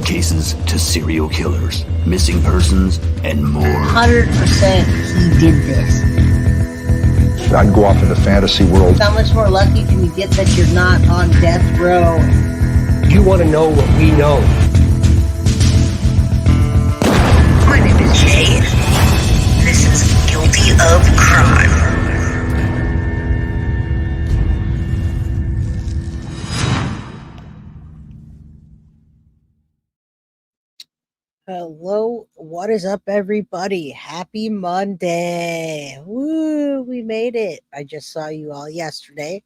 cases to serial killers, missing persons, and more. 100% he did this. I'd go off into fantasy world. How much more lucky can you get that you're not on death row? You want to know what we know. My name is Jay. This is Guilty of Crime. Hello, what is up, everybody? Happy Monday. Woo, we made it. I just saw you all yesterday,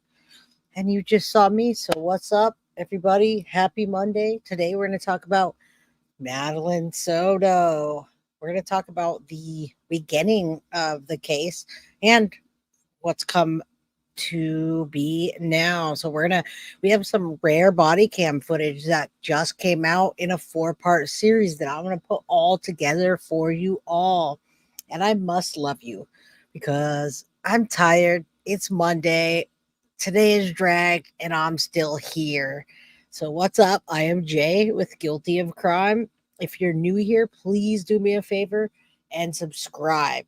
and you just saw me. So what's up, everybody? Happy Monday. Today we're going to talk about Maddie Soto. We're going to talk about the beginning of the case and what's come to be now. So we have some rare body cam footage that just came out in a 4-part series that I'm going to put all together for you all. And I must love you because I'm tired. It's Monday. Today is drag and I'm still here. So what's up? I am Jay with Guilty of Crime. If you're new here, please do me a favor and subscribe.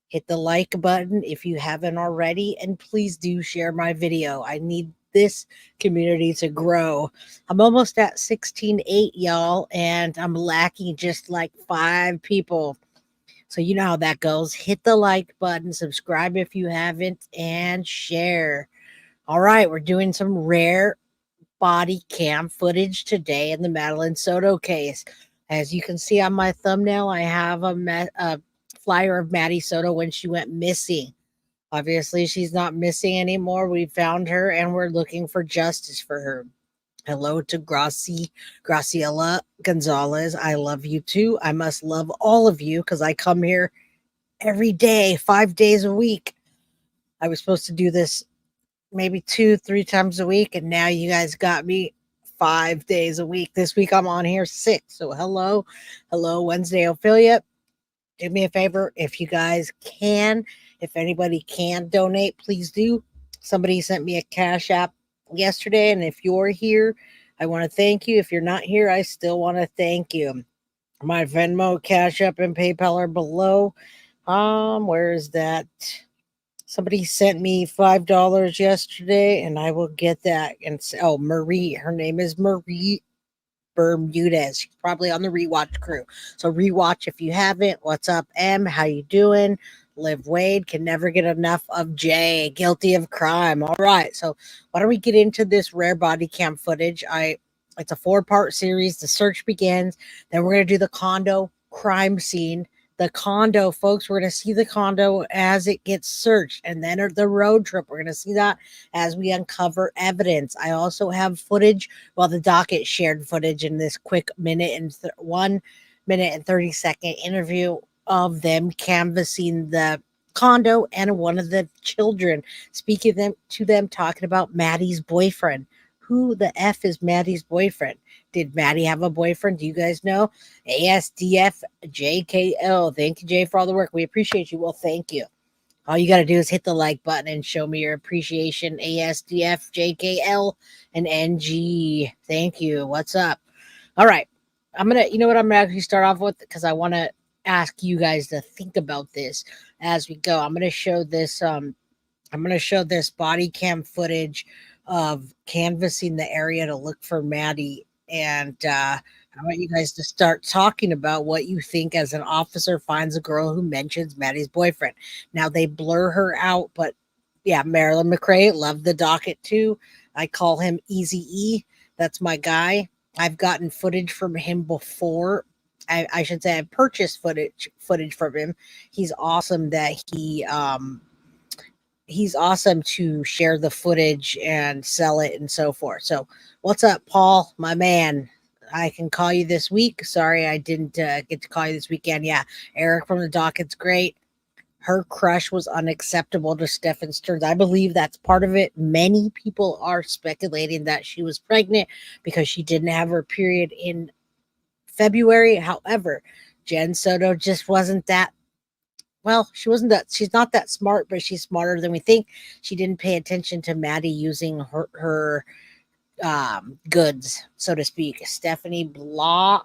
Hit the like button if you haven't already, and please do share my video. I need this community to grow. I'm almost at 16.8, y'all, and I'm lacking just like 5 people. So you know how that goes. Hit the like button, subscribe if you haven't, and share. All right, we're doing some rare body cam footage today in the Maddie Soto case. As you can see on my thumbnail, I have a flyer of Maddie Soto when she went missing. Obviously, she's not missing anymore. We found her and we're looking for justice for her. Hello to Graciela Gonzalez. I love you too. I must love all of you because I come here every day, 5 days a week. I was supposed to do this maybe 2-3 times a week, and now you guys got me 5 days a week. This week I'm on here 6. So hello Wednesday affiliate. Do me a favor, if you guys can, if anybody can donate, please do. Somebody sent me a Cash App yesterday, and if you're here, I want to thank you. If you're not here, I still want to thank you. My Venmo, Cash App, and PayPal are below. Where is that? Somebody sent me $5 yesterday, and I will get that. And Marie, her name is Marie Bermudez. She's probably on the rewatch crew. So rewatch if you haven't. What's up, M? How you doing? Liv Wade can never get enough of Jay. Guilty of Crime. All right. So why don't we get into this rare body cam footage? It's a 4-part series. The search begins. Then we're gonna do the condo crime scene. The condo, folks, we're going to see the condo as it gets searched, and then the road trip. We're going to see that as we uncover evidence. I also have footage, the docket shared footage in this quick 1 minute and 30-second interview of them canvassing the condo and one of the children, speaking to them, talking about Maddie's boyfriend. Who the F is Maddie's boyfriend? Did Maddie have a boyfriend? Do you guys know? ASDF JKL. Thank you, Jay, for all the work. We appreciate you. Well, thank you. All you got to do is hit the like button and show me your appreciation. ASDF JKL and NG. Thank you. What's up? All right. I'm going to actually start off with, because I want to ask you guys to think about this as we go. I'm going to show this body cam footage of canvassing the area to look for Maddie. And I want you guys to start talking about what you think as an officer finds a girl who mentions Maddie's boyfriend. Now, they blur her out, but yeah, Marilyn McRae, love the docket too. I call him Easy E. That's my guy. I've gotten footage from him before. I should say I've purchased footage from him. He's awesome he's awesome to share the footage and sell it and so forth. So what's up, Paul, my man? I can call you this week. Sorry, I didn't get to call you this weekend. Yeah, Eric from the docket's great. Her crush was unacceptable to Stephan Sterns. I believe that's part of it. Many people are speculating that she was pregnant because she didn't have her period in February. However, Jenn Soto just wasn't that. Well, she's not that smart, but she's smarter than we think. She didn't pay attention to Maddie using her goods, so to speak. Stephanie Blah,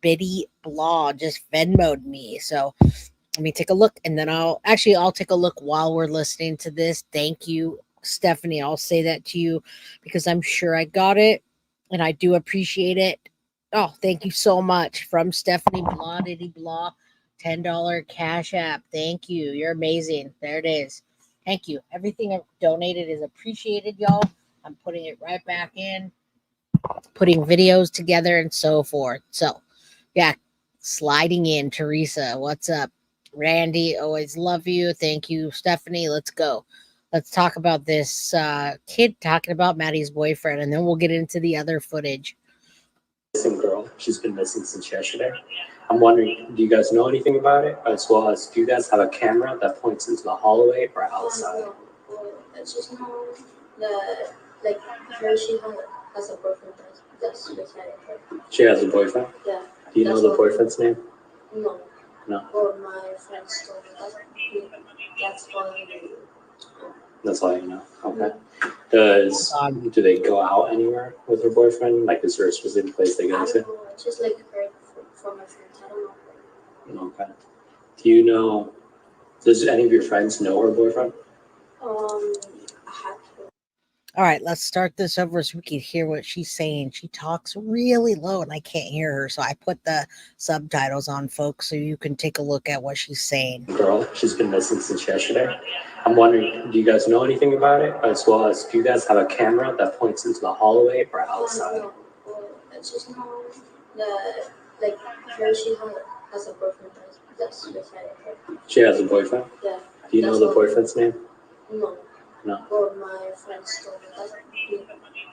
Biddy Blah just Venmoed me. So let me take a look, and then I'll take a look while we're listening to this. Thank you, Stephanie. I'll say that to you because I'm sure I got it, and I do appreciate it. Oh, thank you so much from Stephanie Blah Diddy Blah. $10 Cash App. Thank you. You're amazing. There it is. Thank you. Everything I've donated is appreciated, y'all. I'm putting it right back in, putting videos together and so forth. So, yeah, sliding in. Teresa, what's up? Randy, always love you. Thank you, Stephanie. Let's go. Let's talk about this kid talking about Maddie's boyfriend, and then we'll get into the other footage. Missing girl. She's been missing since yesterday. I'm wondering, do you guys know anything about it? As well as, do you guys have a camera that points into the hallway or outside? No, it's just know that, like, her, she has a boyfriend that's beside her. She has a boyfriend? Yeah. Do you know the boyfriend's name? No. No. Or my friends told me that's all you know. That's all you know. Okay. Do they go out anywhere with her boyfriend? Like, is there a specific place they go I to? don't know. It's just like heard from my friends. I don't know. Okay. Do you know? Does any of your friends know her boyfriend? I have to. All right, let's start this over so we can hear what she's saying. She talks really low and I can't hear her. So I put the subtitles on, folks, so you can take a look at what she's saying. Girl, she's been missing since yesterday. I'm wondering, do you guys know anything about it? As well as, do you guys have a camera that points into the hallway or outside? No. It's just know that, like, her, she has a boyfriend that's beside her. She has a boyfriend? Yeah. Do you know the boyfriend's name? No. No. Or my friends told me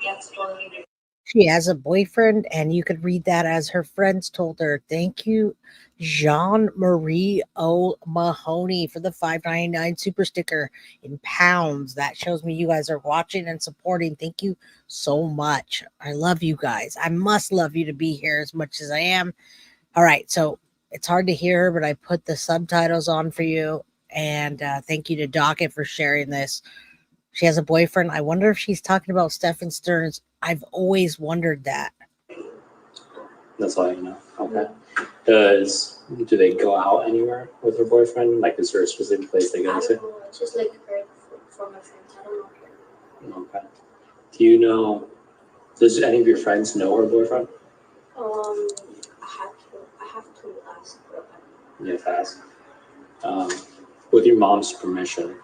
that's all you know. She has a boyfriend, and you could read that as her friends told her. Thank you, Jean Marie O'Mahony, for the $5.99 super sticker in pounds. That shows me you guys are watching and supporting. Thank you so much. I love you guys. I must love you to be here as much as I am. All right, so it's hard to hear her, but I put the subtitles on for you. And thank you to Docket for sharing this. She has a boyfriend. I wonder if she's talking about Stephan Sterns. I've always wondered that. That's all you know. Okay. Do they go out anywhere with her boyfriend? Like, is there a specific place they go I to? don't know. It's just like heard from my friends. I don't know. Okay. Do you know? Does any of your friends know her boyfriend? I have to ask her. You have to ask. With your mom's permission,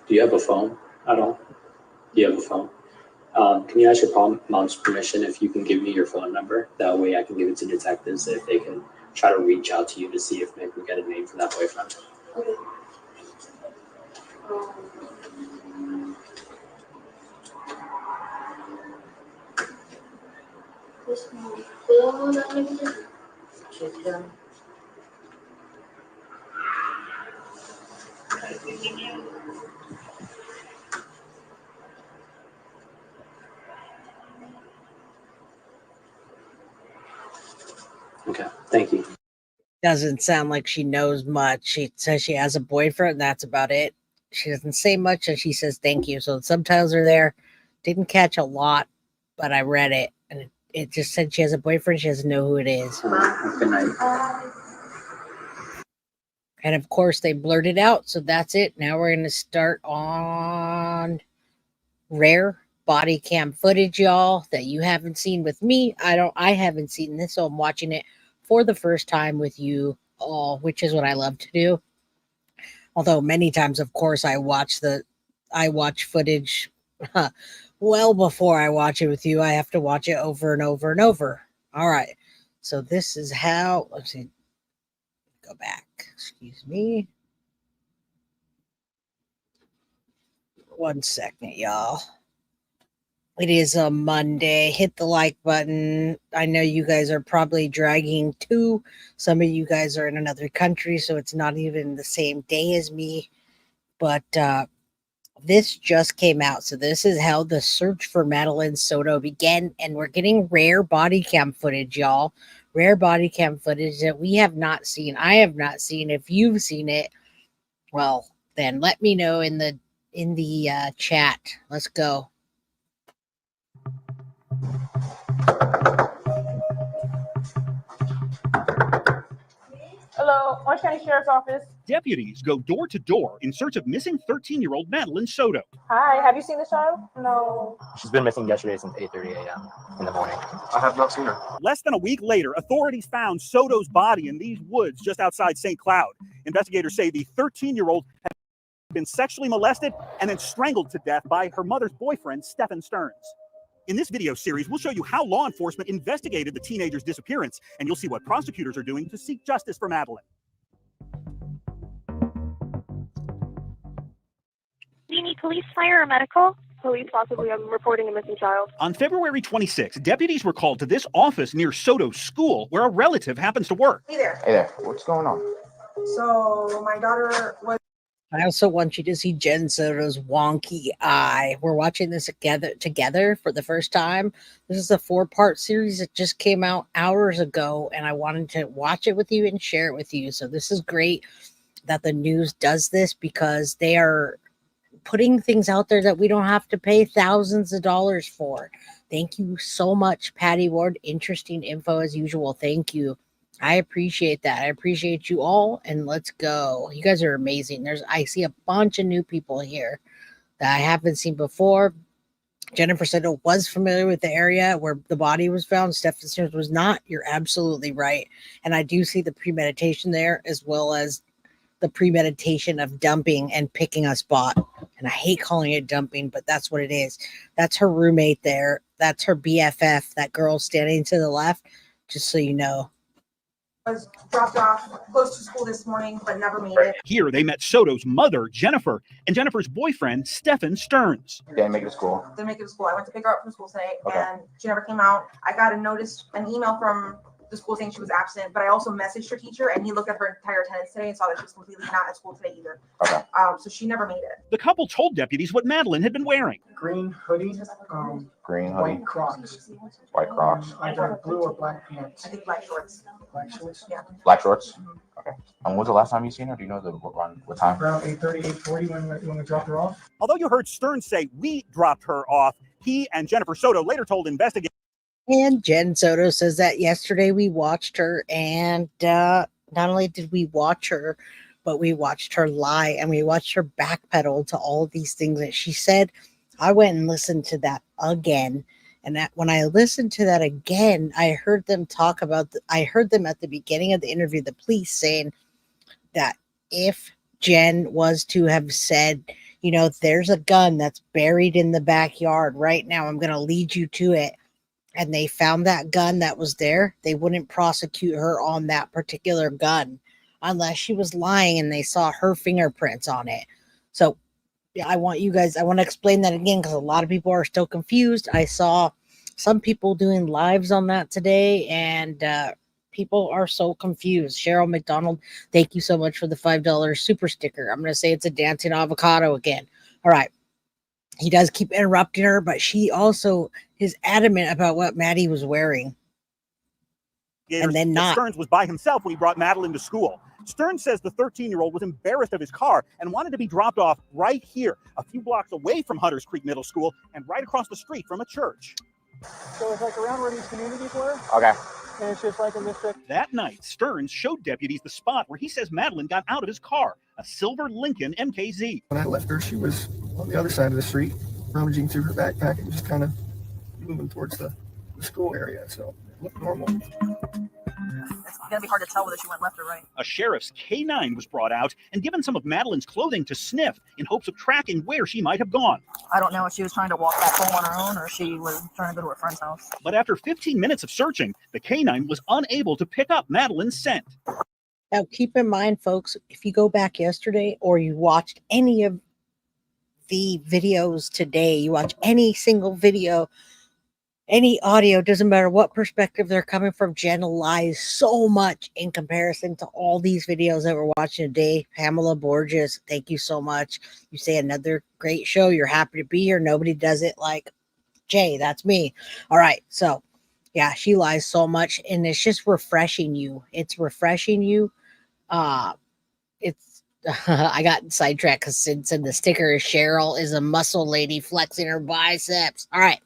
do you have a phone at all? Do you have a phone? Can you ask your mom's permission if you can give me your phone number? That way I can give it to detectives if they can try to reach out to you to see if maybe we get a name for that boyfriend. Okay. Okay, thank you. Doesn't sound like she knows much. She says she has a boyfriend. That's about it. She doesn't say much, and she says thank you. So the subtitles are there. Didn't catch a lot, but I read it, and it just said she has a boyfriend. She doesn't know who it is. Good night. And of course, they blurted out. So that's it. Now we're going to start on rare body cam footage, y'all, that you haven't seen with me. I haven't seen this, so I'm watching it for the first time with you all, which is what I love to do. Although many times, of course, I watch footage well before I watch it with you. I have to watch it over and over and over. All right. So this is how, let's see, go back. Excuse me. 1 second, y'all. It is a Monday. Hit the like button. I know you guys are probably dragging too. Some of you guys are in another country, so it's not even the same day as me. But this just came out. So this is how the search for Maddie Soto began. And we're getting rare body cam footage, y'all. Rare body cam footage that we have not seen. I have not seen. If you've seen it, well, then let me know in the chat. Let's go. County Sheriff's Office. Deputies go door to door in search of missing 13-year-old Madeline Soto. Hi, have you seen this child? No. She's been missing yesterday since 8:30 a.m. in the morning. I have not seen her. Less than a week later, authorities found Soto's body in these woods just outside St. Cloud. Investigators say the 13-year-old had been sexually molested and then strangled to death by her mother's boyfriend, Stephan Sterns. In this video series, we'll show you how law enforcement investigated the teenager's disappearance, and you'll see what prosecutors are doing to seek justice for Madeline. Do you need police, fire, or medical? Police, possibly. I'm reporting a missing child. On February 26, deputies were called to this office near Soto's school, where a relative happens to work. Hey there. Hey there. What's going on? So my daughter was. I also want you to see Jenn Soto's wonky eye. We're watching this together for the first time. This is a 4-part series that just came out hours ago, and I wanted to watch it with you and share it with you. So this is great that the news does this, because they are putting things out there that we don't have to pay thousands of dollars for. Thank you so much, Patty Ward. Interesting info as usual. Thank you. I appreciate that. I appreciate you all, and let's go. You guys are amazing. I see a bunch of new people here that I haven't seen before. Jennifer Soto was familiar with the area where the body was found. Stephan Sterns was not. You're absolutely right. And I do see the premeditation there, as well as the premeditation of dumping and picking a spot. And I hate calling it dumping, but that's what it is. That's her roommate there. That's her BFF, that girl standing to the left, just so you know. Was dropped off close to school this morning, but never made it. Here, they met Soto's mother, Jennifer, and Jennifer's boyfriend, Stephan Sterns. Didn't make it to school. Didn't make it to school. I went to pick her up from school today, and she never came out. I got an email from the school saying she was absent, but I also messaged her teacher, and he looked at her entire attendance today and saw that she was completely not at school today either. So she never made it. The couple told deputies what Madeline had been wearing. Green hoodie, Green hoodie. white Crocs. White Crocs. Either blue or black pants. I think black shorts. Black shorts? Yeah. Black shorts? Okay. And when's the last time you seen her? Do you know what time? Around 8:30, 8:40 when we dropped her off. Although you heard Sterns say we dropped her off, he and Jennifer Soto later told investigators. And Jenn Soto says that yesterday we watched her, and not only did we watch her, but we watched her lie, and we watched her backpedal to all of these things that she said. I went and listened to that again, and that when I listened to that again, I heard them talk about. I heard them at the beginning of the interview, the police saying that if Jenn was to have said, you know, there's a gun that's buried in the backyard right now, I'm going to lead you to it, and they found that gun that was there, they wouldn't prosecute her on that particular gun unless she was lying and they saw her fingerprints on it. So yeah, I want to explain that again, because a lot of people are still confused. I saw some people doing lives on that today, and people are so confused. Cheryl McDonald, thank you so much for the $5 super sticker. I'm going to say it's a dancing avocado again. All right. He does keep interrupting her, but she also is adamant about what Maddie was wearing. And then not. Sterns was by himself when he brought Madeline to school. Sterns says the 13-year-old was embarrassed of his car and wanted to be dropped off right here, a few blocks away from Hunters Creek Middle School and right across the street from a church. So it's like around where these communities were? Okay. And it's just like in this section. That night, Sterns showed deputies the spot where he says Madeline got out of his car, a silver Lincoln MKZ. When I left her, she was on the other side of the street, rummaging through her backpack and just kind of moving towards the school area. So it looked normal. It's gonna be hard to tell whether she went left or right. A sheriff's K9 was brought out and given some of Madeline's clothing to sniff in hopes of tracking where she might have gone. I don't know if she was trying to walk back home on her own or she was trying to go to her friend's house. But after 15 minutes of searching, the K9 was unable to pick up Madeline's scent. Now, keep in mind, folks, if you go back yesterday or you watched any of the videos today, you watch any single video, any audio, doesn't matter what perspective they're coming from, Jenn lies so much in comparison to all these videos that we're watching today. Pamela Borges, thank you so much. You say another great show. You're happy to be here. Nobody does it like Jay. That's me. All right. So, yeah, she lies so much, and it's just refreshing you. It's refreshing you. It's I got sidetracked because Sid said the sticker is Cheryl is a muscle lady flexing her biceps. All right.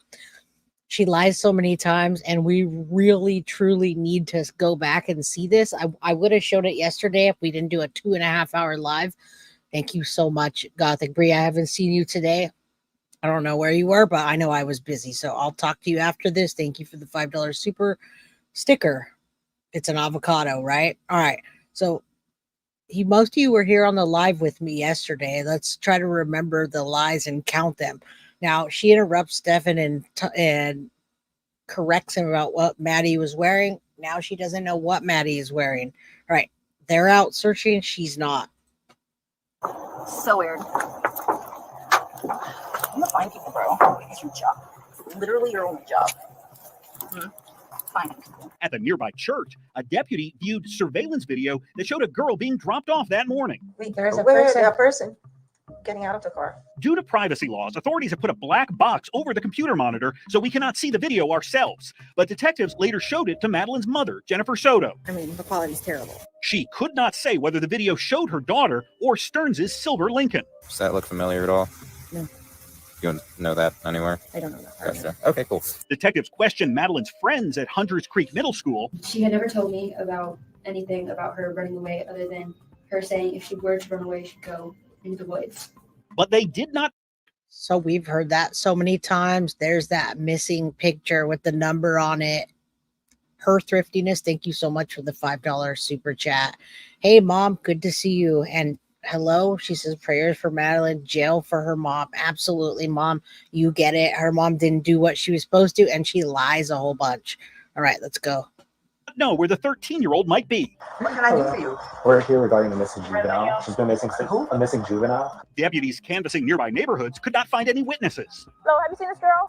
She lies so many times, and we really, truly need to go back and see this. I would have showed it yesterday if we didn't do a 2.5 hour live. Thank you so much, Gothic Brie. I haven't seen you today. I don't know where you were, but I know I was busy. So I'll talk to you after this. Thank you for the $5 super sticker. It's an avocado, right? All right. So most of you were here on the live with me yesterday. Let's try to remember the lies and count them. Now she interrupts Stephan and corrects him about what Maddie was wearing. Now she doesn't know what Maddie is wearing. All right. They're out searching. She's not. So weird. I'm gonna find people, bro. It's your job. Literally your only job. Finding people. At the nearby church, a deputy viewed surveillance video that showed a girl being dropped off that morning. Wait, there is a person getting out of the car. Due to privacy laws, authorities have put a black box over the computer monitor so we cannot see the video ourselves. But detectives later showed it to Madeline's mother, Jenn Soto. I mean, the quality's terrible. She could not say whether the video showed her daughter or Sterns' silver Lincoln. Does that look familiar at all? No. You don't know that anywhere? I don't know that. Gotcha. Okay, cool. Detectives questioned Madeline's friends at Hunters Creek Middle School. She had never told me about anything about her running away other than her saying if she were to run away, she'd go into the woods. But they did not. So we've heard that so many times. There's that missing picture with the number on it. Her thriftiness. Thank you so much for the $5 super chat. Hey, Mom, good to see you. And hello, she says prayers for Madeline, jail for her mom. Absolutely, Mom. You get it. Her mom didn't do what she was supposed to, and she lies a whole bunch. All right, let's go. Know where the 13-year-old might be. What can I do for you? We're here regarding the missing juvenile. She's been missing since a missing juvenile. Deputies canvassing nearby neighborhoods could not find any witnesses. Hello, have you seen this girl?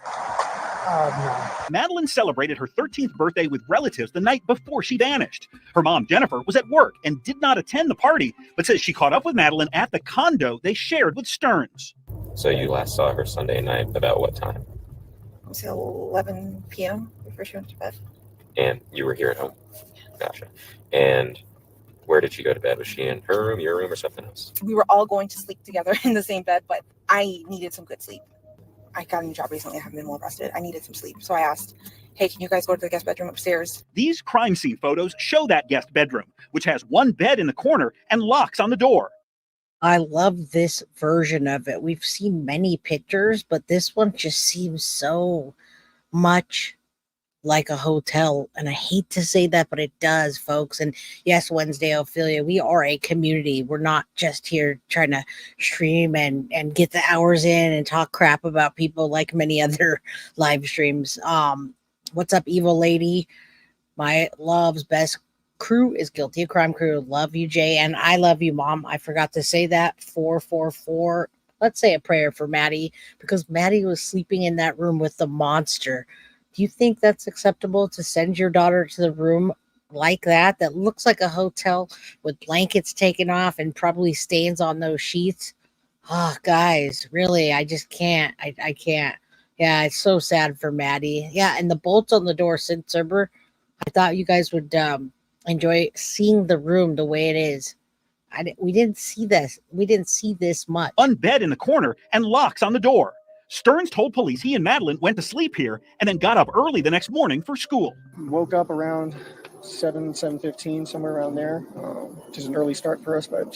No. Madeline celebrated her 13th birthday with relatives the night before she vanished. Her mom, Jennifer, was at work and did not attend the party, but says she caught up with Madeline at the condo they shared with Sterns. So you last saw her Sunday night about what time? Until 11 p.m. before she went to bed. And you were here at home? Gotcha. And where did she go to bed? Was she in her room, your room, or something else? We were all going to sleep together in the same bed, but I needed some good sleep. I got a new job recently. I haven't been well rested. I needed some sleep. So I asked, hey, can you guys go to the guest bedroom upstairs? These crime scene photos show that guest bedroom, which has one bed in the corner and locks on the door. I love this version of it. We've seen many pictures, but this one just seems so much like a hotel. And I hate to say that, but it does, folks. And yes, Wednesday, Ophelia, we are a community. We're not just here trying to stream and get the hours in and talk crap about people like many other live streams. What's up, evil lady? My love's best crew is Guilty of Crime crew. Love you, Jay. And I love you, Mom. I forgot to say that. 444. Let's say a prayer for Maddie, because Maddie was sleeping in that room with the monster. Do you think that's acceptable to send your daughter to the room like that looks like a hotel with blankets taken off and probably stains on those sheets? Oh, guys, really, I just can't. I can't. Yeah, it's so sad for Maddie. Yeah, and the bolts on the door, Sid Serber, I thought you guys would enjoy seeing the room the way it is. We didn't see this. We didn't see this much. One bed in the corner and locks on the door. Sterns told police he and Madeline went to sleep here and then got up early the next morning for school. Woke up around 7:15, somewhere around there, which is an early start for us, but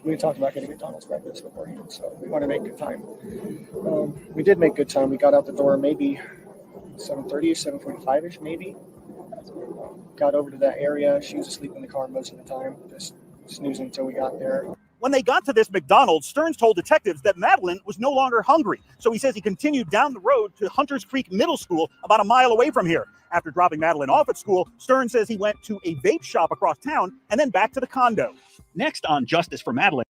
we talked about getting McDonald's breakfast beforehand, so we want to make good time. We did make good time. We got out the door maybe 7:30, 7:45-ish maybe. Got over to that area. She was asleep in the car most of the time, just snoozing until we got there. When they got to this McDonald's, Sterns told detectives that Madeline was no longer hungry. So he says he continued down the road to Hunters Creek Middle School, about a mile away from here. After dropping Madeline off at school, Sterns says he went to a vape shop across town and then back to the condo. Next on Justice for Madeline.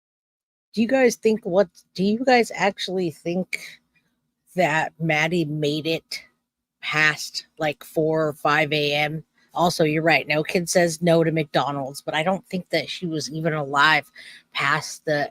Do you guys actually think that Maddie made it past like 4 or 5 a.m.? Also, you're right. No kid says no to McDonald's, but I don't think that she was even alive past the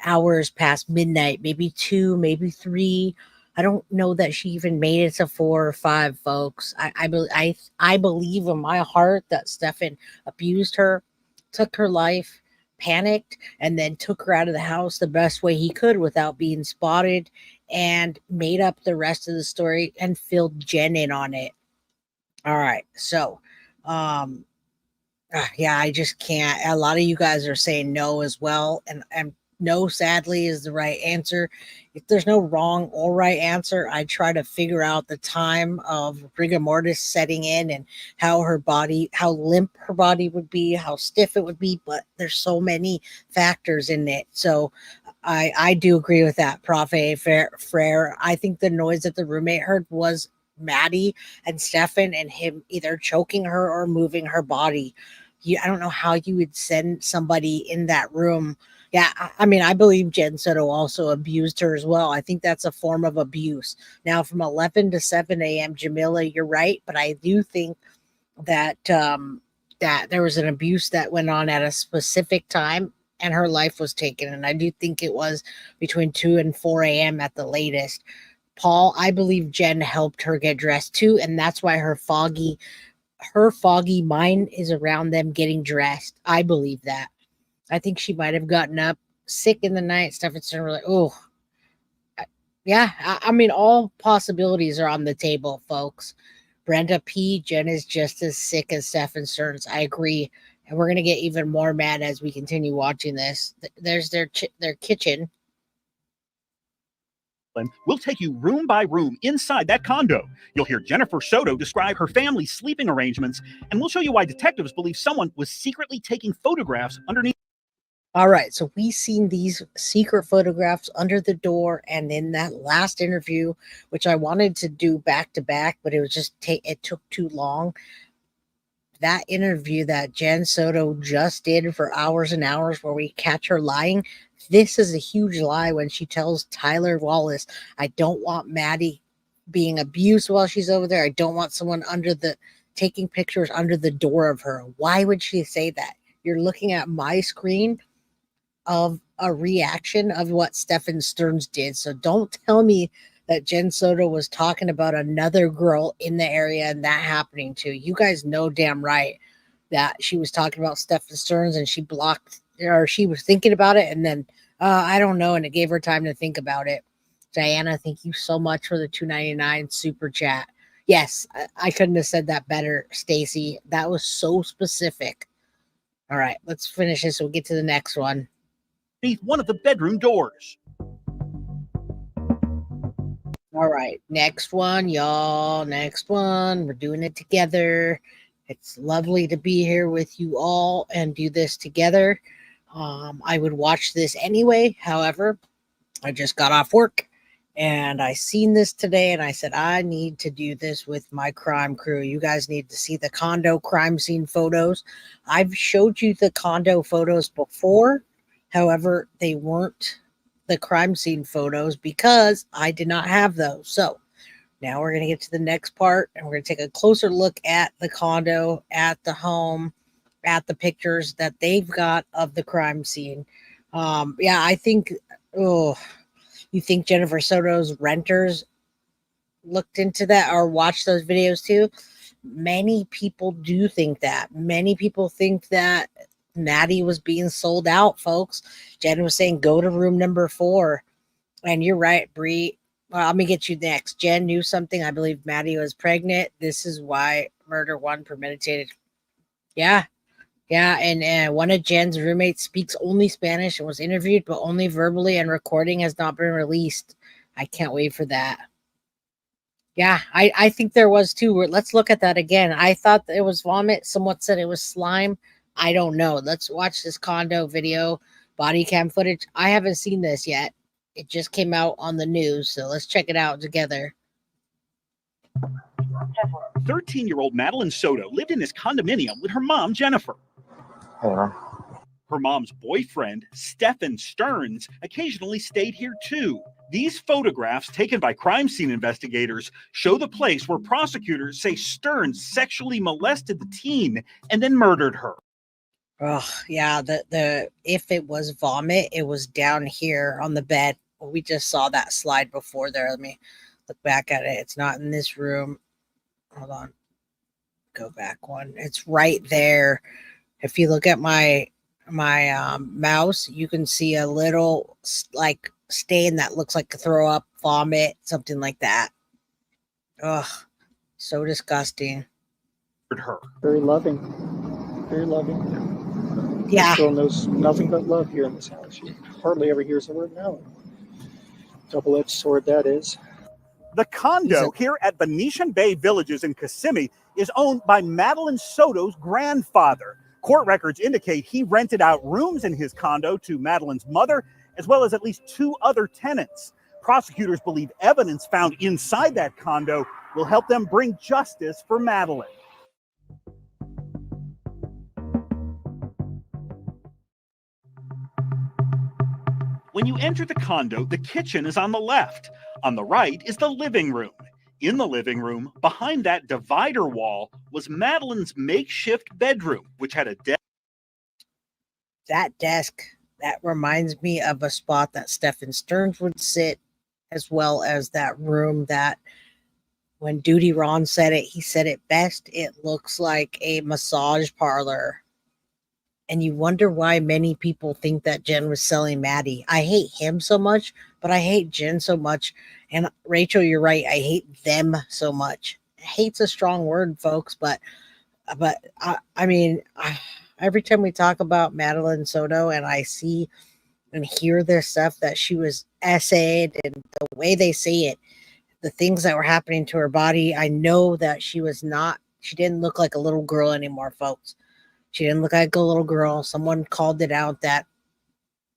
hours past midnight, maybe 2, maybe 3. I don't know that she even made it to 4 or 5, folks. I believe in my heart that Stephan abused her, took her life, panicked, and then took her out of the house the best way he could without being spotted. and made up the rest of the story and filled Jenn in on it. All right. So, yeah, I just can't. A lot of you guys are saying no as well. And no, sadly, is the right answer. If there's no wrong or right answer, I try to figure out the time of rigor mortis setting in and how limp her body would be, how stiff it would be. But there's so many factors in it. So I do agree with that, Prof. Frere. I think the noise that the roommate heard was Maddie and Stephan and him either choking her or moving her body. I don't know how you would send somebody in that room. Yeah, I mean, I believe Jenn Soto also abused her as well. I think that's a form of abuse. Now, from 11 to 7 a.m., Jamila, you're right, but I do think that that there was an abuse that went on at a specific time and her life was taken. And I do think it was between 2 and 4 a.m. at the latest. Paul, I believe Jenn helped her get dressed too, and that's why her foggy mind is around them getting dressed. I believe that. I think she might have gotten up sick in the night. Stephan Sterns were like, oh, yeah. I mean, all possibilities are on the table, folks. Brenda P. Jenn is just as sick as Stephan Sterns. I agree. And we're going to get even more mad as we continue watching this. There's their kitchen. We'll take you room by room inside that condo. You'll hear Jennifer Soto describe her family's sleeping arrangements, and we'll show you why detectives believe someone was secretly taking photographs underneath. All right, so we seen these secret photographs under the door, and in that last interview, which I wanted to do back to back, but it was just it took too long. That interview that Jenn Soto just did for hours and hours, where we catch her lying. This is a huge lie when she tells Tyler Wallace, "I don't want Maddie being abused while she's over there. I don't want someone taking pictures under the door of her." Why would she say that? You're looking at my screen of a reaction of what Stephan Sterns did. So don't tell me that Jenn Soto was talking about another girl in the area and that happening too. You guys know damn right that she was talking about Stephan Sterns and she blocked, or she was thinking about it, and then I don't know, and it gave her time to think about it. Diana, thank you so much for the $2.99 super chat. Yes, I couldn't have said that better, Stacy. That was so specific. All right, let's finish this. We'll get to the next one. Beneath one of the bedroom doors. All right, next one, y'all. Next one. We're doing it together. It's lovely to be here with you all and do this together. I would watch this anyway. However, I just got off work and I seen this today and I said, I need to do this with my crime crew. You guys need to see the condo crime scene photos. I've showed you the condo photos before. However, they weren't the crime scene photos because I did not have those. So now we're going to get to the next part and we're going to take a closer look at the condo, at the home, at the pictures that they've got of the crime scene. Yeah, I think, you think Jennifer Soto's renters looked into that or watched those videos too? Many people do think that. Many people think that Maddie was being sold out, folks. Jenn was saying, go to room number 4. And you're right, Bree. Well, let me get you next. Jenn knew something. I believe Maddie was pregnant. This is why murder 1 premeditated. Yeah. Yeah. And one of Jen's roommates speaks only Spanish and was interviewed, but only verbally, and recording has not been released. I can't wait for that. Yeah, I think there was too. Let's look at that again. I thought it was vomit. Someone said it was slime. I don't know. Let's watch this condo video, body cam footage. I haven't seen this yet. It just came out on the news, so let's check it out together. 13-year-old Maddie Soto lived in this condominium with her mom, Jennifer. Hey, man. Her mom's boyfriend, Stephan Sterns, occasionally stayed here too. These photographs taken by crime scene investigators show the place where prosecutors say Sterns sexually molested the teen and then murdered her. Oh, yeah, the if it was vomit, it was down here on the bed. We just saw that slide before there. Let me look back at it. It's not in this room. Hold on. Go back one. It's right there. If you look at my mouse, you can see a little like stain that looks like a throw up vomit, something like that. Ugh, so disgusting. Her. Very loving. Very loving. Yeah. This girl knows nothing but love here in this house. She hardly ever hears the word no. Double-edged sword that is. The condo here at Venetian Bay Villages in Kissimmee is owned by Madeline Soto's grandfather. Court records indicate he rented out rooms in his condo to Madeline's mother, as well as at least 2 other tenants. Prosecutors believe evidence found inside that condo will help them bring justice for Madeline. When you enter the condo, the kitchen is on the left. On the right is the living room. In the living room, behind that divider wall, was Madeline's makeshift bedroom, which had a desk. That desk, that reminds me of a spot that Stephan Sterns would sit, as well as that room that when Duty Ron said it, he said it best. It looks like a massage parlor. And you wonder why many people think that Jenn was selling Maddie. I hate him so much, but I hate Jenn so much. And Rachel, you're right. I hate them so much. Hate's a strong word, folks, but I mean, every time we talk about Madeline Soto and I see and hear this stuff that she was essayed and the way they say it, the things that were happening to her body, I know that she didn't look like a little girl anymore, folks. She didn't look like a little girl. Someone called it out that,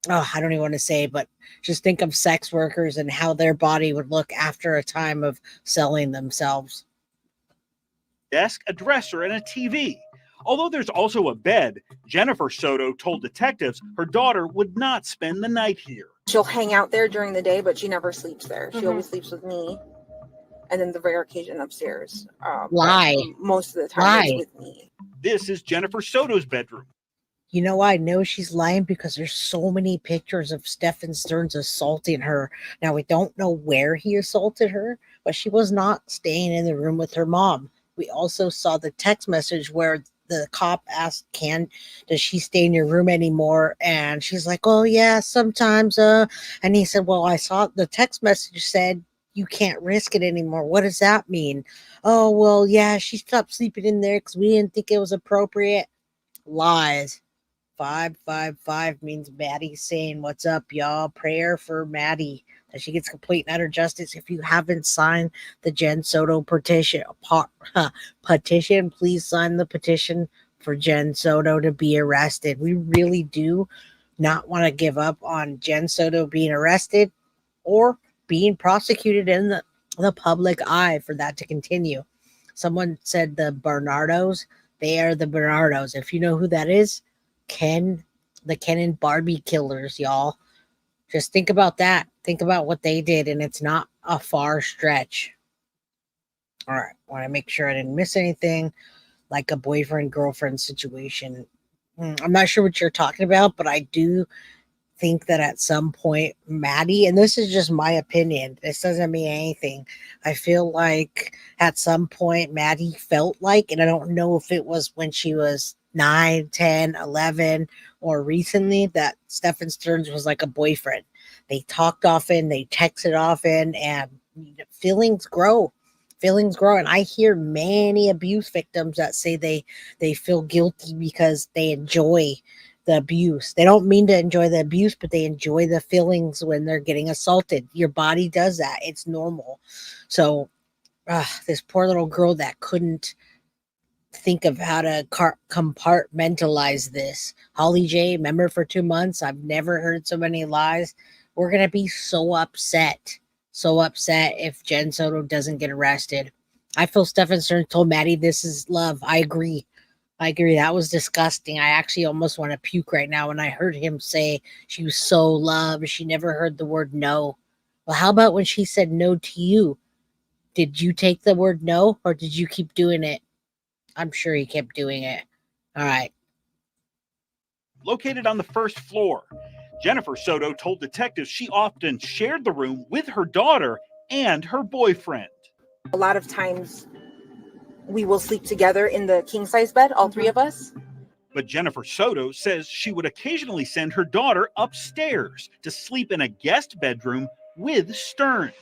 I don't even want to say, but just think of sex workers and how their body would look after a time of selling themselves. Desk, a dresser, and a TV. Although there's also a bed, Jennifer Soto told detectives her daughter would not spend the night here. She'll hang out there during the day, but she never sleeps there. She always sleeps with me. And then the rare occasion upstairs. Lie. Most of the time it's with me. This is Jennifer Soto's bedroom. You know, I know she's lying because there's so many pictures of Stephan Sterns assaulting her. Now, we don't know where he assaulted her, but she was not staying in the room with her mom. We also saw the text message where the cop asked, does she stay in your room anymore? And she's like, oh, yeah, sometimes. And he said, well, I saw the text message said, you can't risk it anymore. What does that mean? Oh, well, yeah, she stopped sleeping in there because we didn't think it was appropriate. Lies. 555 means Maddie saying, what's up, y'all? Prayer for Maddie that she gets complete and utter justice. If you haven't signed the Jenn Soto petition, please sign the petition for Jenn Soto to be arrested. We really do not want to give up on Jenn Soto being arrested or being prosecuted in the public eye for that to continue. Someone said the Bernardos. They are the Bernardos. If you know who that is, the Ken and Barbie killers, y'all. Just think about that. Think about what they did, and it's not a far stretch. All right. I want to make sure I didn't miss anything, like a boyfriend-girlfriend situation. I'm not sure what you're talking about, but I do think that at some point Maddie, and this is just my opinion, this doesn't mean anything, I feel like at some point Maddie felt like, and I don't know if it was when she was 9, 10, 11 or recently, that Stephan Sterns was like a boyfriend. They talked often, they texted often, and feelings grow. And I hear many abuse victims that say they feel guilty because they enjoy the abuse. They don't mean to enjoy the abuse, but they enjoy the feelings when they're getting assaulted. Your body does that. It's normal. So this poor little girl that couldn't think of how to compartmentalize this. Holly J, member for 2 months. I've never heard so many lies. We're going to be so upset if Jenn Soto doesn't get arrested. I feel Stephan Sterns told Maddie this is love. I agree. That was disgusting. I actually almost want to puke right now when I heard him say she was so loved. She never heard the word no. Well, how about when she said no to you? Did you take the word no, or did you keep doing it? I'm sure he kept doing it. All right. Located on the first floor, Jennifer Soto told detectives she often shared the room with her daughter and her boyfriend. A lot of times we will sleep together in the king-size bed, all three of us. But Jennifer Soto says she would occasionally send her daughter upstairs to sleep in a guest bedroom with Sterns.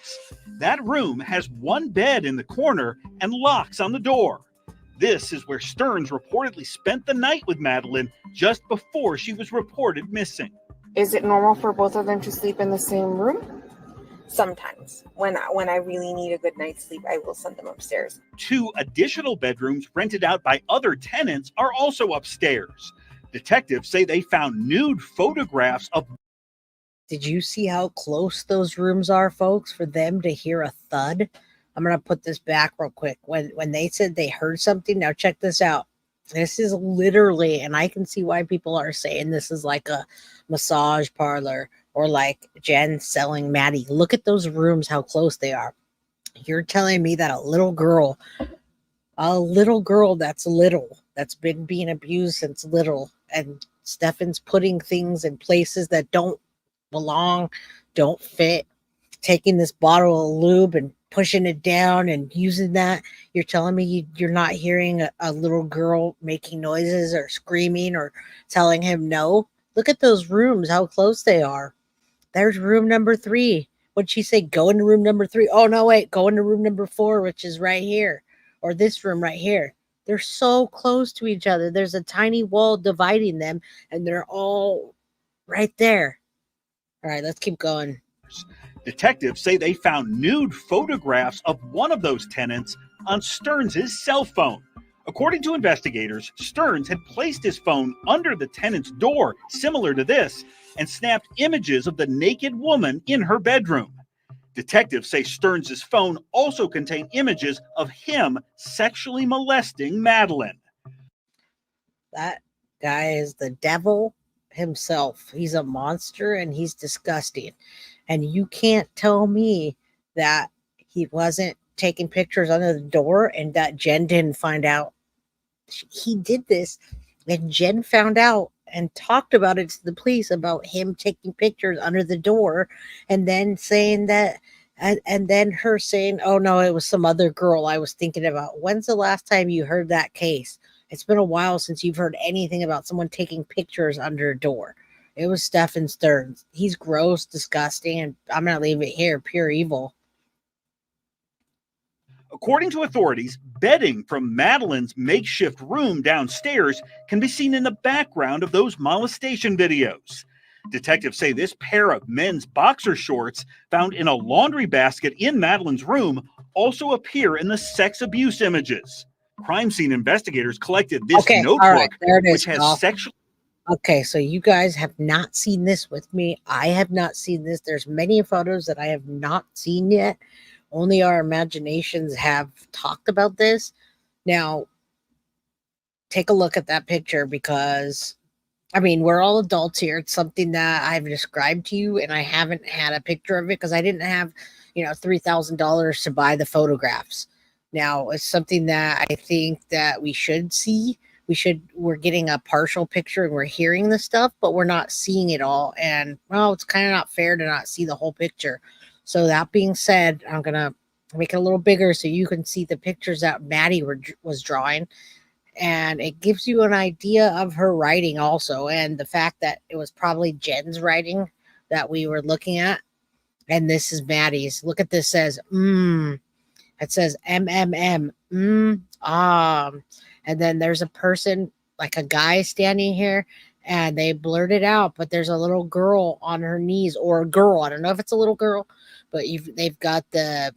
That room has one bed in the corner and locks on the door. This is where Sterns reportedly spent the night with Madeline just before she was reported missing. Is it normal for both of them to sleep in the same room? Sometimes. When I really need a good night's sleep, I will send them upstairs. 2 additional bedrooms rented out by other tenants are also upstairs. Detectives say they found nude photographs of. Did you see how close those rooms are, folks, for them to hear a thud? I'm going to put this back real quick. When they said they heard something, now check this out. This is literally, and I can see why people are saying this is like a massage parlor or like Jenn selling Maddie. Look at those rooms, how close they are. You're telling me that a little girl that's been being abused since little, and Stephan's putting things in places that don't belong, don't fit, taking this bottle of lube and pushing it down and using that. You're telling me you're not hearing a little girl making noises or screaming or telling him no? Look at those rooms, how close they are. There's room number 3. What'd she say? Go into room number 3. Oh, no, wait. Go into room number 4, which is right here. Or this room right here. They're so close to each other. There's a tiny wall dividing them, and they're all right there. All right, let's keep going. Detectives say they found nude photographs of one of those tenants on Sterns' cell phone. According to investigators, Sterns had placed his phone under the tenant's door, similar to this, and snapped images of the naked woman in her bedroom. Detectives say Sterns' phone also contained images of him sexually molesting Madeline. That guy is the devil himself. He's a monster and he's disgusting. And you can't tell me that he wasn't taking pictures under the door and that Jenn didn't find out. He did this, and Jenn found out and talked about it to the police about him taking pictures under the door, and then saying that, and then her saying, oh no, it was some other girl I was thinking about. When's the last time you heard that case? It's been a while since you've heard anything about someone taking pictures under a door. It was Stephan Sterns. He's gross, disgusting, and I'm going to leave it here. Pure evil. According to authorities, bedding from Madeline's makeshift room downstairs can be seen in the background of those molestation videos. Detectives say this pair of men's boxer shorts found in a laundry basket in Madeline's room also appear in the sex abuse images. Crime scene investigators collected this notebook, all right, there it is, which has sexual. Okay, so you guys have not seen this with me. I have not seen this. There's many photos that I have not seen yet. Only our imaginations have talked about this. Now, take a look at that picture because, I mean, we're all adults here. It's something that I've described to you, and I haven't had a picture of it because I didn't have, $3,000 to buy the photographs. Now, it's something that I think that we should see. We're getting a partial picture and we're hearing the stuff, but we're not seeing it all. And, well, it's kind of not fair to not see the whole picture. So that being said, I'm going to make it a little bigger so you can see the pictures that Maddie was drawing. And it gives you an idea of her writing also. And the fact that it was probably Jenn's writing that we were looking at. And this is Maddie's. Look at this. Says, It says MMM. And then there's a person, like a guy standing here. And they blurred it out, but there's a little girl on her knees, or a girl. I don't know if it's a little girl, but they've got the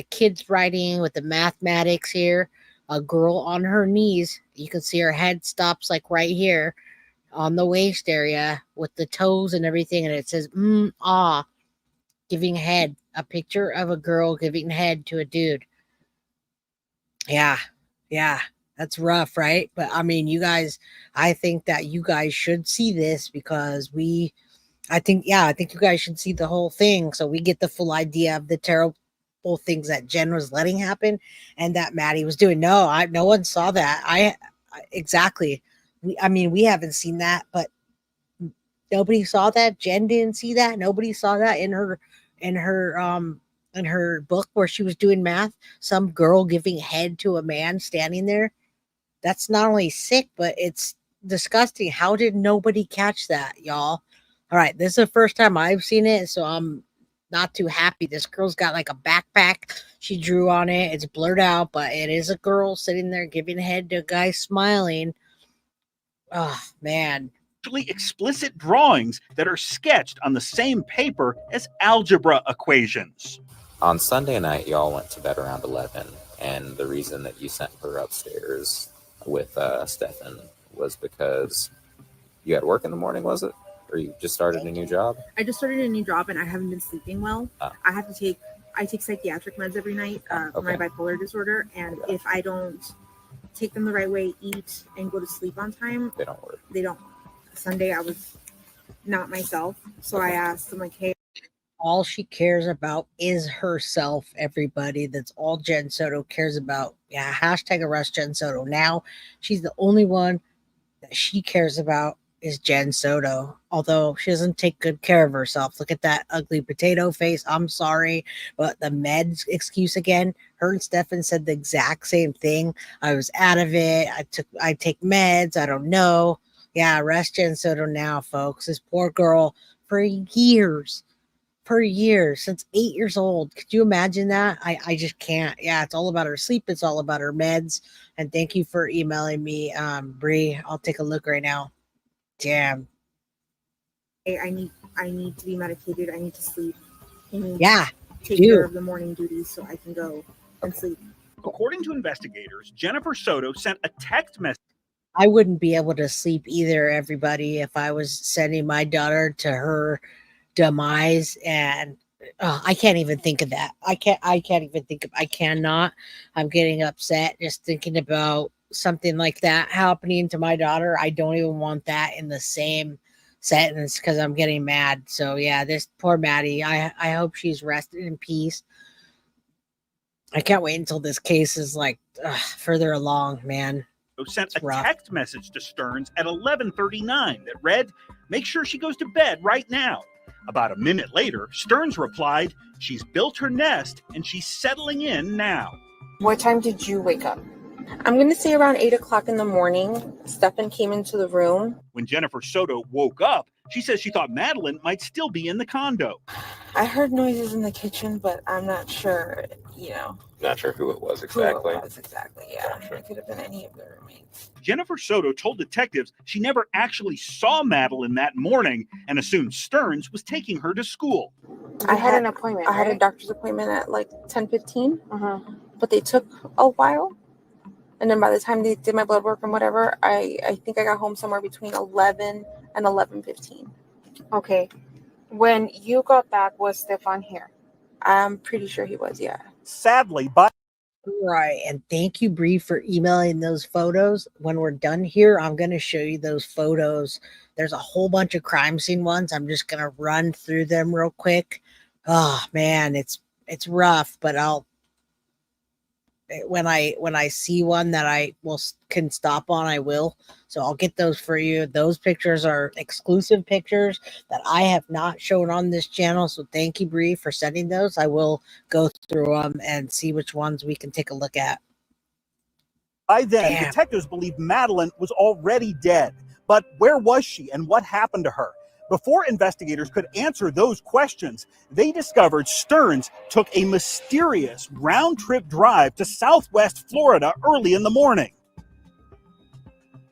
kids writing with the mathematics here. A girl on her knees. You can see her head stops like right here on the waist area with the toes and everything, and it says giving head. A picture of a girl giving head to a dude. Yeah. That's rough, right? But I mean, you guys, I think that you guys should see this because I think you guys should see the whole thing so we get the full idea of the terrible things that Jenn was letting happen and that Maddie was doing. No one saw that. Exactly. We haven't seen that, but nobody saw that. Jenn didn't see that. Nobody saw that in her book where she was doing math. Some girl giving head to a man standing there. That's not only sick, but it's disgusting. How did nobody catch that, y'all? All right, this is the first time I've seen it, so I'm not too happy. This girl's got like a backpack. She drew on it. It's blurred out, but it is a girl sitting there giving head to a guy smiling. Oh, man. Explicit drawings that are sketched on the same paper as algebra equations. On Sunday night, y'all went to bed around 11, and the reason that you sent her upstairs with Stephan was because you had work in the morning, was it? Or you just started a new job? I just started a new job and I haven't been sleeping well. I take psychiatric meds every night for my bipolar disorder, and if I don't take them the right way, eat, and go to sleep on time, they don't work. They don't. Sunday, I was not myself, so I asked them, like, hey. All she cares about is herself, everybody. That's all Jenn Soto cares about. Yeah, hashtag arrest Jenn Soto. Now, she's the only one that she cares about is Jenn Soto, although she doesn't take good care of herself. Look at that ugly potato face. I'm sorry, but the meds excuse again. Her and Stephan said the exact same thing. I was out of it. I take meds. I don't know. Yeah, arrest Jenn Soto now, folks. This poor girl for years, since 8 years old. Could you imagine that? I just can't. Yeah, it's all about her sleep. It's all about her meds. And thank you for emailing me, Bree. I'll take a look right now. Damn. Hey, I need to be medicated. I need to sleep. Take dude. care of the morning duties so I can go and sleep. According to investigators, Jennifer Soto sent a text message. I wouldn't be able to sleep either, everybody, if I was sending my daughter to her demise, and I can't even think of that. I cannot. I'm getting upset just thinking about something like that happening to my daughter. I don't even want that in the same sentence because I'm getting mad. So yeah, this poor Maddie, I hope she's rested in peace. I can't wait until this case is like further along, man. Sent a text message to Sterns at 11:39 that read, "Make sure she goes to bed right now." About a minute later, Sterns replied, "She's built her nest and she's settling in now." What time did you wake up? I'm going to say around 8 o'clock in the morning. Stephan came into the room. When Jennifer Soto woke up, she says she thought Madeline might still be in the condo. I heard noises in the kitchen, but I'm not sure, Not sure who it was exactly. Yeah. Gotcha. It could have been any of the roommates. Jennifer Soto told detectives she never actually saw Madeline that morning and assumed Sterns was taking her to school. I had an appointment. I had a doctor's appointment at like 10:15, but they took a while. And then by the time they did my blood work and whatever, I think I got home somewhere between 11 and 11:15. Okay. When you got back, was Stephan here? I'm pretty sure he was, yeah. Sadly, but right. And thank you, Bree, for emailing those photos. When we're done here, I'm going to show you those photos. There's a whole bunch of crime scene ones. I'm just going to run through them real quick. Oh man, it's rough, but when I see one that I can stop on, I will. So I'll get those for you. Those pictures are exclusive pictures that I have not shown on this channel. So thank you, Bree, for sending those. I will go through them and see which ones we can take a look at. By then, detectives believed Madeline was already dead. But where was she and what happened to her? Before investigators could answer those questions, they discovered Sterns took a mysterious round-trip drive to Southwest Florida early in the morning.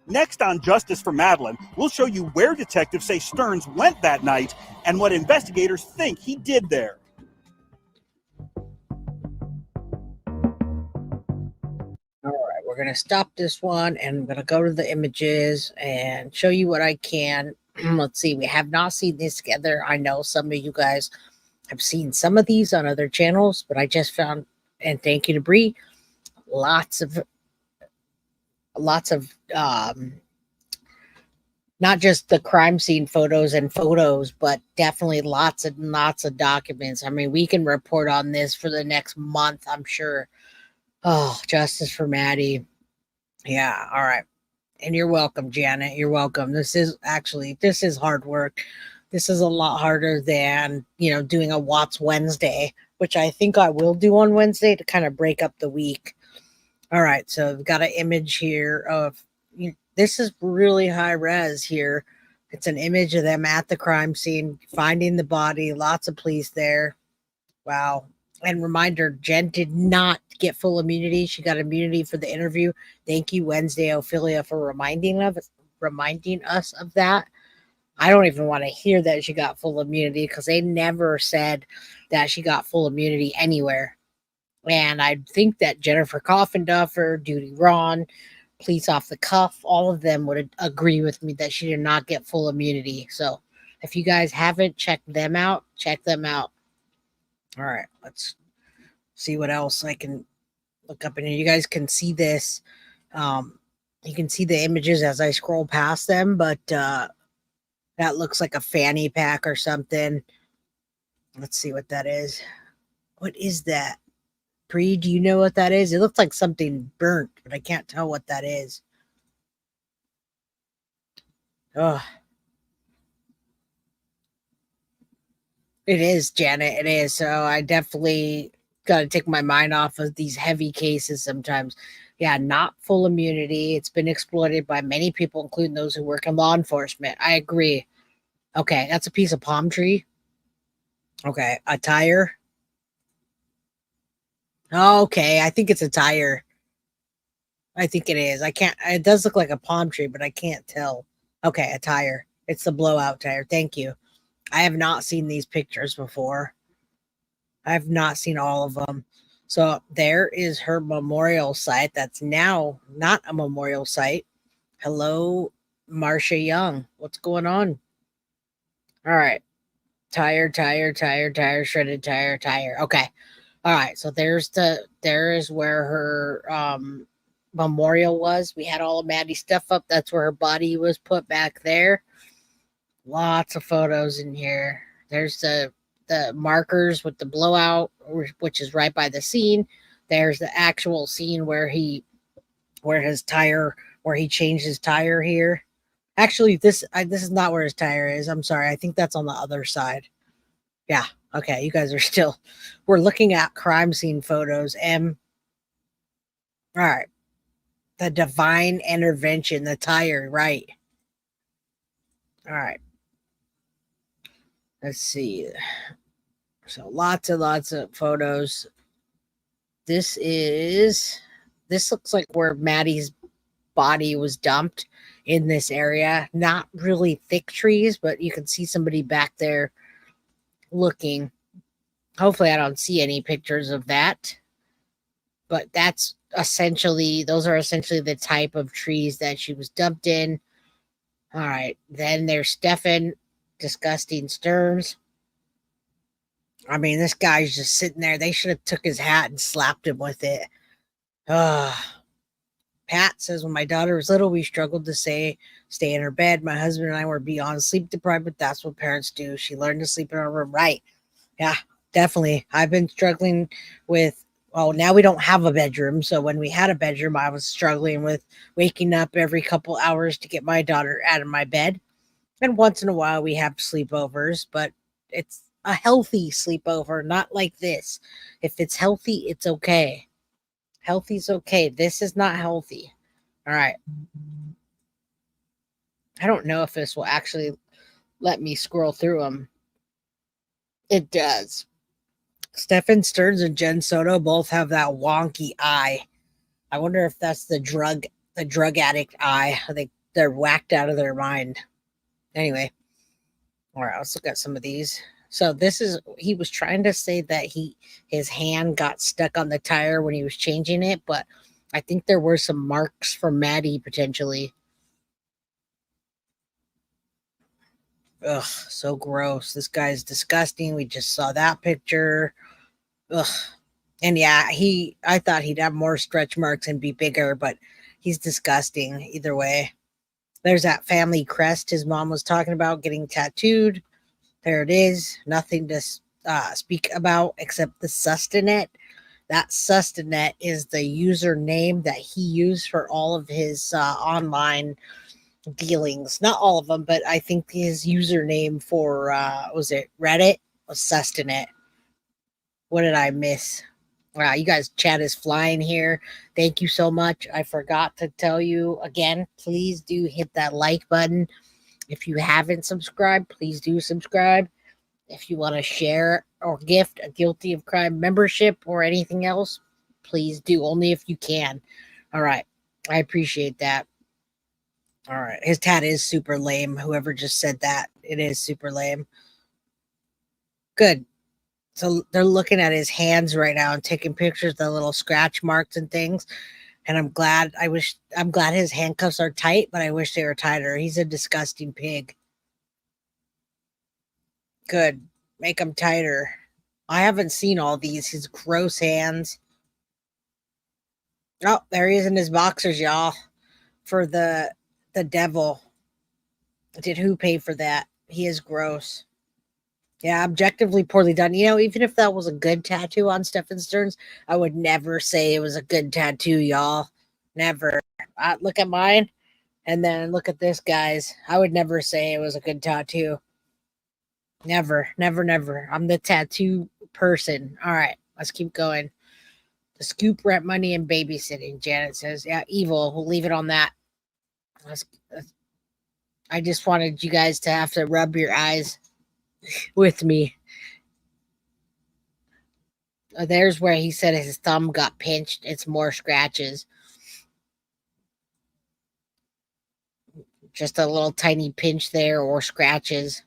Next on Justice for Madeline, we'll show you where detectives say Sterns went that night and what investigators think he did there. All right, we're going to stop this one and I'm going to go to the images and show you what I can. Let's see. We have not seen this together. I know some of you guys have seen some of these on other channels, but I just found, and thank you to Bree, lots of not just the crime scene photos, but definitely lots of documents. I mean, we can report on this for the next month, I'm sure. Oh, justice for Maddie. Yeah. All right. And you're welcome, Janet. You're welcome. This is hard work. This is a lot harder than, doing a Watts Wednesday, which I think I will do on Wednesday to kind of break up the week. All right. So we've got an image here of, this is really high res here. It's an image of them at the crime scene, finding the body, lots of police there. Wow. And reminder, Jenn did not get full immunity. She got immunity for the interview. Thank you, Wednesday Ophelia, for reminding us of that. I don't even want to hear that she got full immunity because they never said that she got full immunity anywhere. And I think that Jennifer Coffinduffer, Duty Ron, Police Off the Cuff, all of them would agree with me that she did not get full immunity. So if you guys haven't checked them out, check them out. All right, let's see what else I can look up in here. You guys can see this. You can see the images as I scroll past them, but that looks like a fanny pack or something. Let's see what that is. What is that? Bree, do you know what that is? It looks like something burnt, but I can't tell what that is. Oh, it is, Janet. It is. So I definitely got to take my mind off of these heavy cases sometimes. Yeah, not full immunity. It's been exploited by many people, including those who work in law enforcement. I agree. Okay, that's a piece of palm tree. Okay, a tire. Okay, I think it's a tire. I think it is. I can't, it does look like a palm tree, but I can't tell. Okay, a tire. It's the blowout tire. Thank you. I have not seen these pictures before. I have not seen all of them. So there is her memorial site. That's now not a memorial site. Hello, Marcia Young. What's going on? All right. Tire, shredded tire. Okay. All right. So there is where her memorial was. We had all of Maddie's stuff up. That's where her body was put back there. Lots of photos in here. There's the markers with the blowout, which is right by the scene. There's the actual scene where he changed his tire here. Actually, this is not where his tire is. I'm sorry. I think that's on the other side. Yeah. Okay. You guys are we're looking at crime scene photos. All right. The divine intervention, the tire, right. All right. Let's see. So lots of photos. This looks like where Maddie's body was dumped in this area. Not really thick trees, but you can see somebody back there looking. Hopefully I don't see any pictures of that. But those are essentially the type of trees that she was dumped in. All right. Then there's Stephan Disgusting Sterns. I mean, this guy's just sitting there. They should have took his hat and slapped him with it. Pat says, when my daughter was little, we struggled to stay in her bed. My husband and I were beyond sleep deprived, but that's what parents do. She learned to sleep in her room. Right. Yeah, definitely. I've been struggling with, well, now we don't have a bedroom. So when we had a bedroom, I was struggling with waking up every couple hours to get my daughter out of my bed. And once in a while we have sleepovers, but it's a healthy sleepover, not like this. If it's healthy, it's okay. Healthy's okay. This is not healthy. All right. I don't know if this will actually let me scroll through them. It does. Stephan Sterns and Jenn Soto both have that wonky eye. I wonder if that's the drug addict eye. I think they're whacked out of their mind. Anyway. All right, let's look at some of these. So he was trying to say that his hand got stuck on the tire when he was changing it, but I think there were some marks from Maddie potentially. Ugh, so gross. This guy's disgusting. We just saw that picture. Ugh. And yeah, I thought he'd have more stretch marks and be bigger, but he's disgusting either way. There's that family crest his mom was talking about getting tattooed. There it is. Nothing to speak about except the Sustanet. That Sustanet is the username that he used for all of his online dealings. Not all of them, but I think his username for, was it Reddit? Was Sustanet. What did I miss? Wow, you guys, chat is flying here. Thank you so much. I forgot to tell you again, please do hit that like button. If you haven't subscribed, please do subscribe. If you want to share or gift a Guilty of Crime membership or anything else, please do. Only if you can. All right. I appreciate that. All right. His tat is super lame. Whoever just said that, it is super lame. Good. So they're looking at his hands right now and taking pictures of the little scratch marks and things. And I'm glad his handcuffs are tight, but I wish they were tighter. He's a disgusting pig. Good. Make them tighter. I haven't seen all these. His gross hands. Oh, there he is in his boxers, y'all. For the devil. Did who pay for that? He is gross. Yeah, objectively poorly done. You know, even if that was a good tattoo on Stephan Sterns, I would never say it was a good tattoo, y'all. Never. Look at mine, and then look at this, guys. I would never say it was a good tattoo. Never, never, never. I'm the tattoo person. All right, let's keep going. The scoop, rent money, and babysitting, Janet says. Yeah, evil. We'll leave it on that. I just wanted you guys to have to rub your eyes with me. There's where he said his thumb got pinched. It's more scratches. Just a little tiny pinch there or scratches.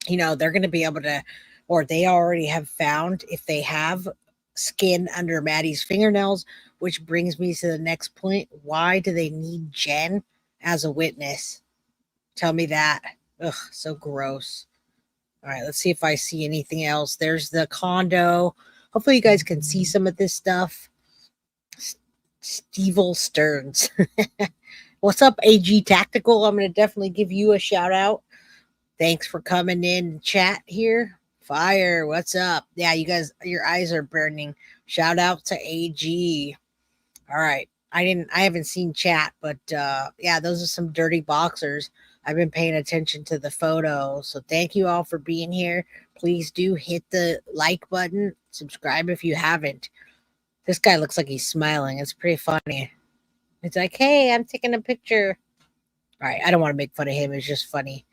You know, they're going to be able to, or they already have found, if they have skin under Maddie's fingernails, which brings me to the next point. Why do they need Jenn as a witness? Tell me that. Ugh, so gross. All right, let's see if I see anything else. There's the condo. Hopefully you guys can see some of this stuff. Stephan Sterns. What's up, AG Tactical? I'm going to definitely give you a shout out. Thanks for coming in and chat here. Fire, what's up? Yeah, you guys, your eyes are burning. Shout out to AG. All right. I haven't seen chat, but yeah, those are some dirty boxers. I've been paying attention to the photo. So thank you all for being here. Please do hit the like button. Subscribe if you haven't. This guy looks like he's smiling. It's pretty funny. It's like, hey, I'm taking a picture. All right. I don't want to make fun of him. It's just funny.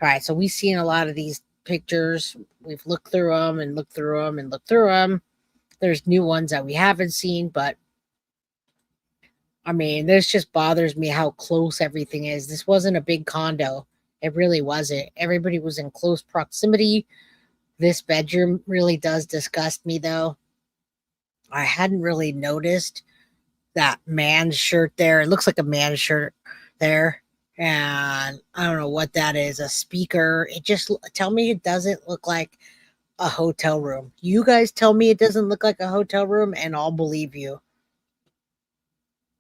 All right. So we've seen a lot of these pictures. We've looked through them and looked through them and looked through them. There's new ones that we haven't seen, but I mean, this just bothers me how close everything is. This wasn't a big condo. It really wasn't. Everybody was in close proximity. This bedroom really does disgust me, though. I hadn't really noticed that man's shirt there. It looks like a man's shirt there. And I don't know what that is. A speaker. It just, tell me it doesn't look like a hotel room. You guys tell me it doesn't look like a hotel room, and I'll believe you.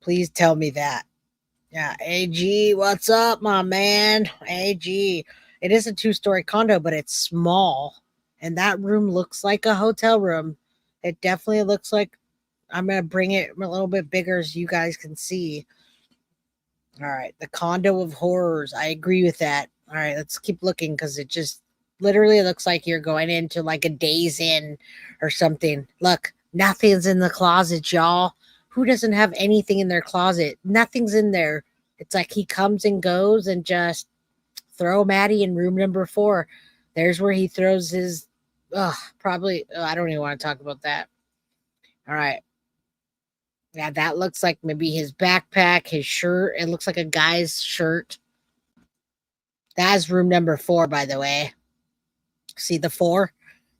Please tell me that. Yeah, AG, what's up, my man? AG. It is a 2-story condo, but it's small. And that room looks like a hotel room. It definitely looks like, I'm going to bring it a little bit bigger so you guys can see. All right, the condo of horrors. I agree with that. All right, let's keep looking because it just literally looks like you're going into like a Days Inn or something. Look, nothing's in the closet, y'all. Who doesn't have anything in their closet? Nothing's in there. It's like he comes and goes and just throw Maddie in room number 4. There's where he throws his, probably, I don't even want to talk about that. All right. Yeah, that looks like maybe his backpack, his shirt. It looks like a guy's shirt. That's room number 4, by the way. See the 4?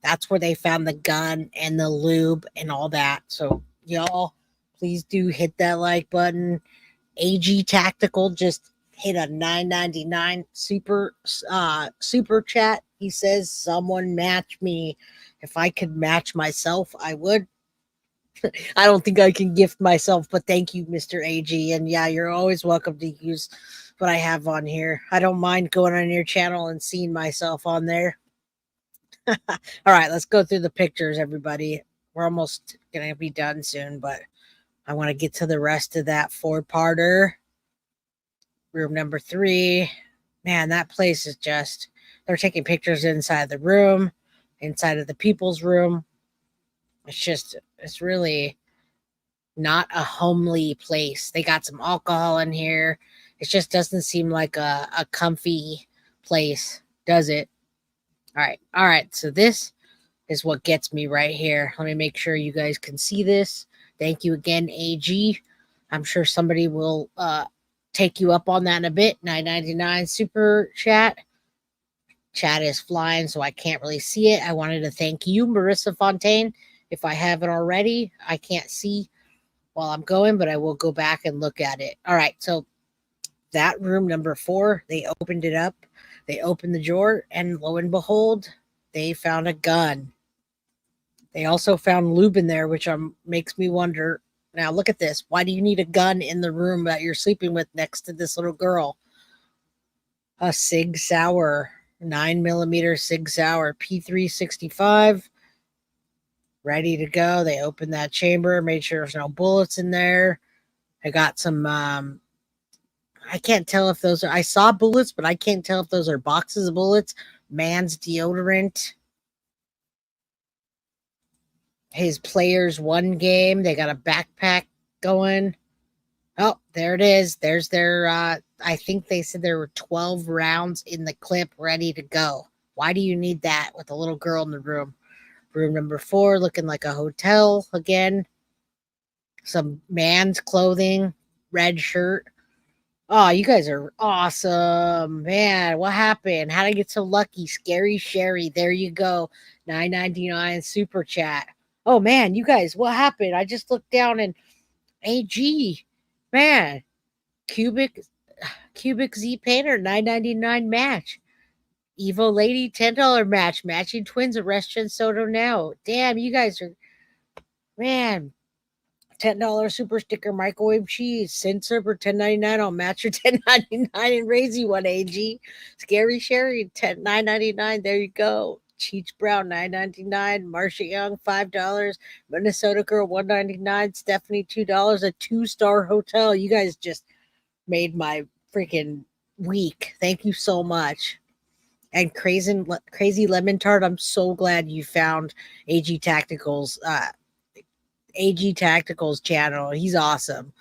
That's where they found the gun and the lube and all that. So, y'all, please do hit that like button. AG Tactical just hit a $9.99 super chat. He says, someone match me. If I could match myself, I would. I don't think I can gift myself, but thank you, Mr. AG. And yeah, you're always welcome to use what I have on here. I don't mind going on your channel and seeing myself on there. All right, let's go through the pictures, everybody. We're almost going to be done soon, but I want to get to the rest of that 4-parter. Room number 3. Man, that place is just, they're taking pictures inside the room, inside of the people's room. It's really not a homely place. They got some alcohol in here. It just doesn't seem like a comfy place, does it? All right. So this is what gets me right here. Let me make sure you guys can see this. Thank you again, AG. I'm sure somebody will take you up on that in a bit. $9.99 super chat. Chat is flying, so I can't really see it. I wanted to thank you, Marissa Fontaine. If I haven't already, I can't see while I'm going, but I will go back and look at it. All right, so that room number 4, they opened it up. They opened the drawer, and lo and behold, they found a gun. They also found lube in there, which makes me wonder. Now, look at this. Why do you need a gun in the room that you're sleeping with next to this little girl? A Sig Sauer, 9mm Sig Sauer, P365, ready to go. They opened that chamber, made sure there's no bullets in there. I got some, I can't tell if those are, I saw bullets, but I can't tell if those are boxes of bullets. Man's deodorant. His players won game. They got a backpack going. Oh, there it is. There's their, I think they said there were 12 rounds in the clip ready to go. Why do you need that with a little girl in the room? Room number 4, looking like a hotel again. Some man's clothing, red shirt. Oh, you guys are awesome. Man, what happened? How did I get so lucky? Scary Sherry. There you go. $9.99 super chat. Oh, man, you guys, what happened? I just looked down and AG, man, Cubic Z Painter, $9.99 match. Evo Lady, $10 match. Matching twins, arrest Jenn Soto now. Damn, you guys are, man. $10 super sticker, microwave cheese, Sin Server, $10.99. I'll match your $10.99 and raise you one, AG. Scary Sherry, $9.99. There you go. Cheech Brown, $9.99. Marsha Young, $5. Minnesota Girl, $1.99. Stephanie, $2. A 2-star hotel. You guys just made my freaking week. Thank you so much. And Crazy Lemon Tart, I'm so glad you found AG Tactical's channel. He's awesome.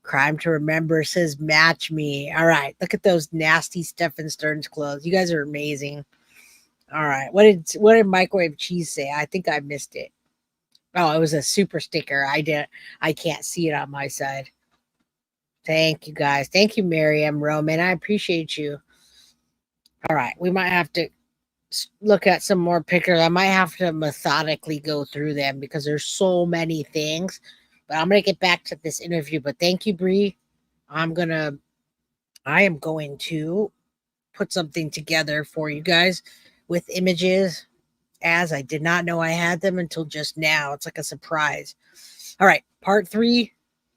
Crime to Remember says match me. All right, look at those nasty Stephan Sterns clothes. You guys are amazing. All right, what did Microwave Cheese say? I think I missed it. Oh, it was a super sticker. I can't see it on my side. Thank you guys. Thank you, Miriam Roman. I appreciate you. All right, we might have to look at some more pictures. I might have to methodically go through them because there's so many things. But I'm gonna get back to this interview. But thank you, Bree. I am going to put something together for you guys with images, as I did not know I had them until just now. It's like a surprise. All right, part 3,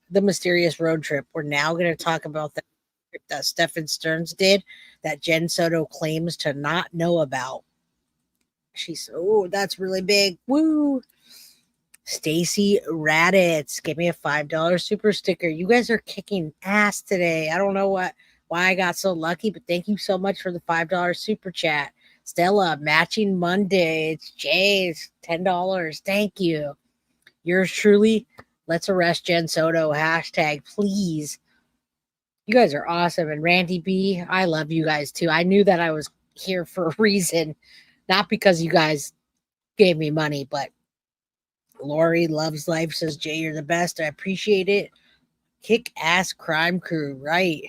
the mysterious road trip. We're now going to talk about that Stephan Sterns did that Jenn Soto claims to not know about. She's, oh, that's really big. Woo. Stacy Raditz gave me a $5 super sticker. You guys are kicking ass today. I don't know why I got so lucky, but thank you so much for the $5 super chat. Stella, matching Monday. It's Jay's, $10. Thank you. Yours truly. Let's arrest Jenn Soto. Hashtag, please. You guys are awesome. And Randy B, I love you guys too. I knew that I was here for a reason, not because you guys gave me money, but Lori Loves Life says, Jay, you're the best. I appreciate it. Kick ass crime crew, right?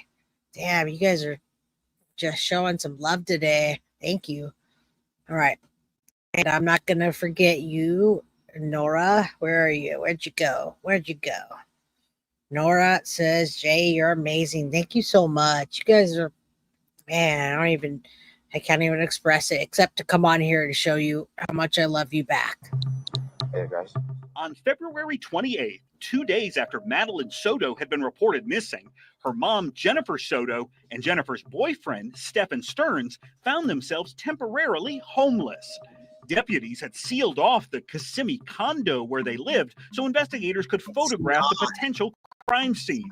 Damn, you guys are just showing some love today. Thank you. All right. And I'm not going to forget you, Nora. Where are you? Where'd you go? Nora says, Jay, you're amazing. Thank you so much. You guys are, man, I can't even express it except to come on here to show you how much I love you back. Hey, guys. On February 28th, 2 days after Maddie Soto had been reported missing, her mom, Jennifer Soto, and Jennifer's boyfriend, Stephan Sterns, found themselves temporarily homeless. Deputies had sealed off the Kissimmee condo where they lived so investigators could photograph the potential crime scene.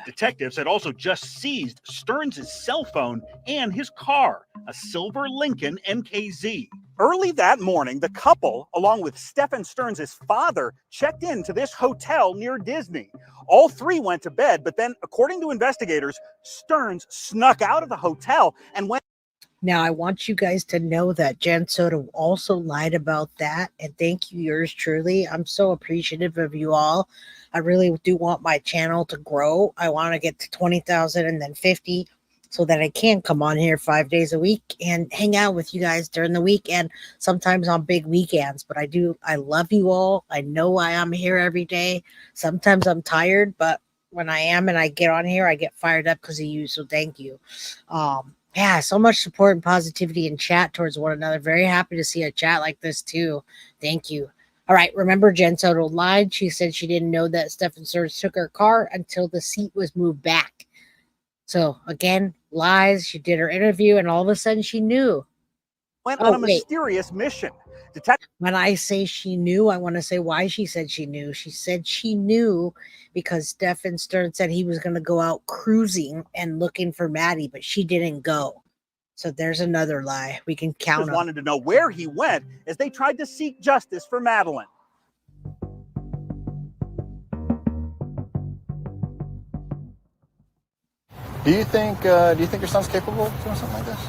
Detectives had also just seized Sterns' cell phone and his car, a silver Lincoln MKZ. Early that morning, the couple, along with Stephan Sterns' father, checked into this hotel near Disney. All 3 went to bed, but then, according to investigators, Sterns snuck out of the hotel and went Now, I want you guys to know that Jenn Soto also lied about that. And thank you, yours truly. I'm so appreciative of you all. I really do want my channel to grow. I want to get to 20,000 and then 50 so that I can come on here 5 days a week and hang out with you guys during the week and sometimes on big weekends. But I love you all. I know why I'm here every day. Sometimes I'm tired, but when I am and I get on here, I get fired up because of you. So thank you. Yeah, so much support and positivity in chat towards one another. Very happy to see a chat like this too. Thank you. All right, remember Jenn Soto lied. She said she didn't know that Stephan Sterns took her car until the seat was moved back. So again, lies. She did her interview and all of a sudden she knew. Went on a mysterious mission. When I say she knew, I want to say why she said she knew. She said she knew because Stephan Sterns said he was going to go out cruising and looking for Maddie, but she didn't go. So there's another lie. We can count on. Wanted to know where he went as they tried to seek justice for Madeline. Do you think your son's capable of doing something like this?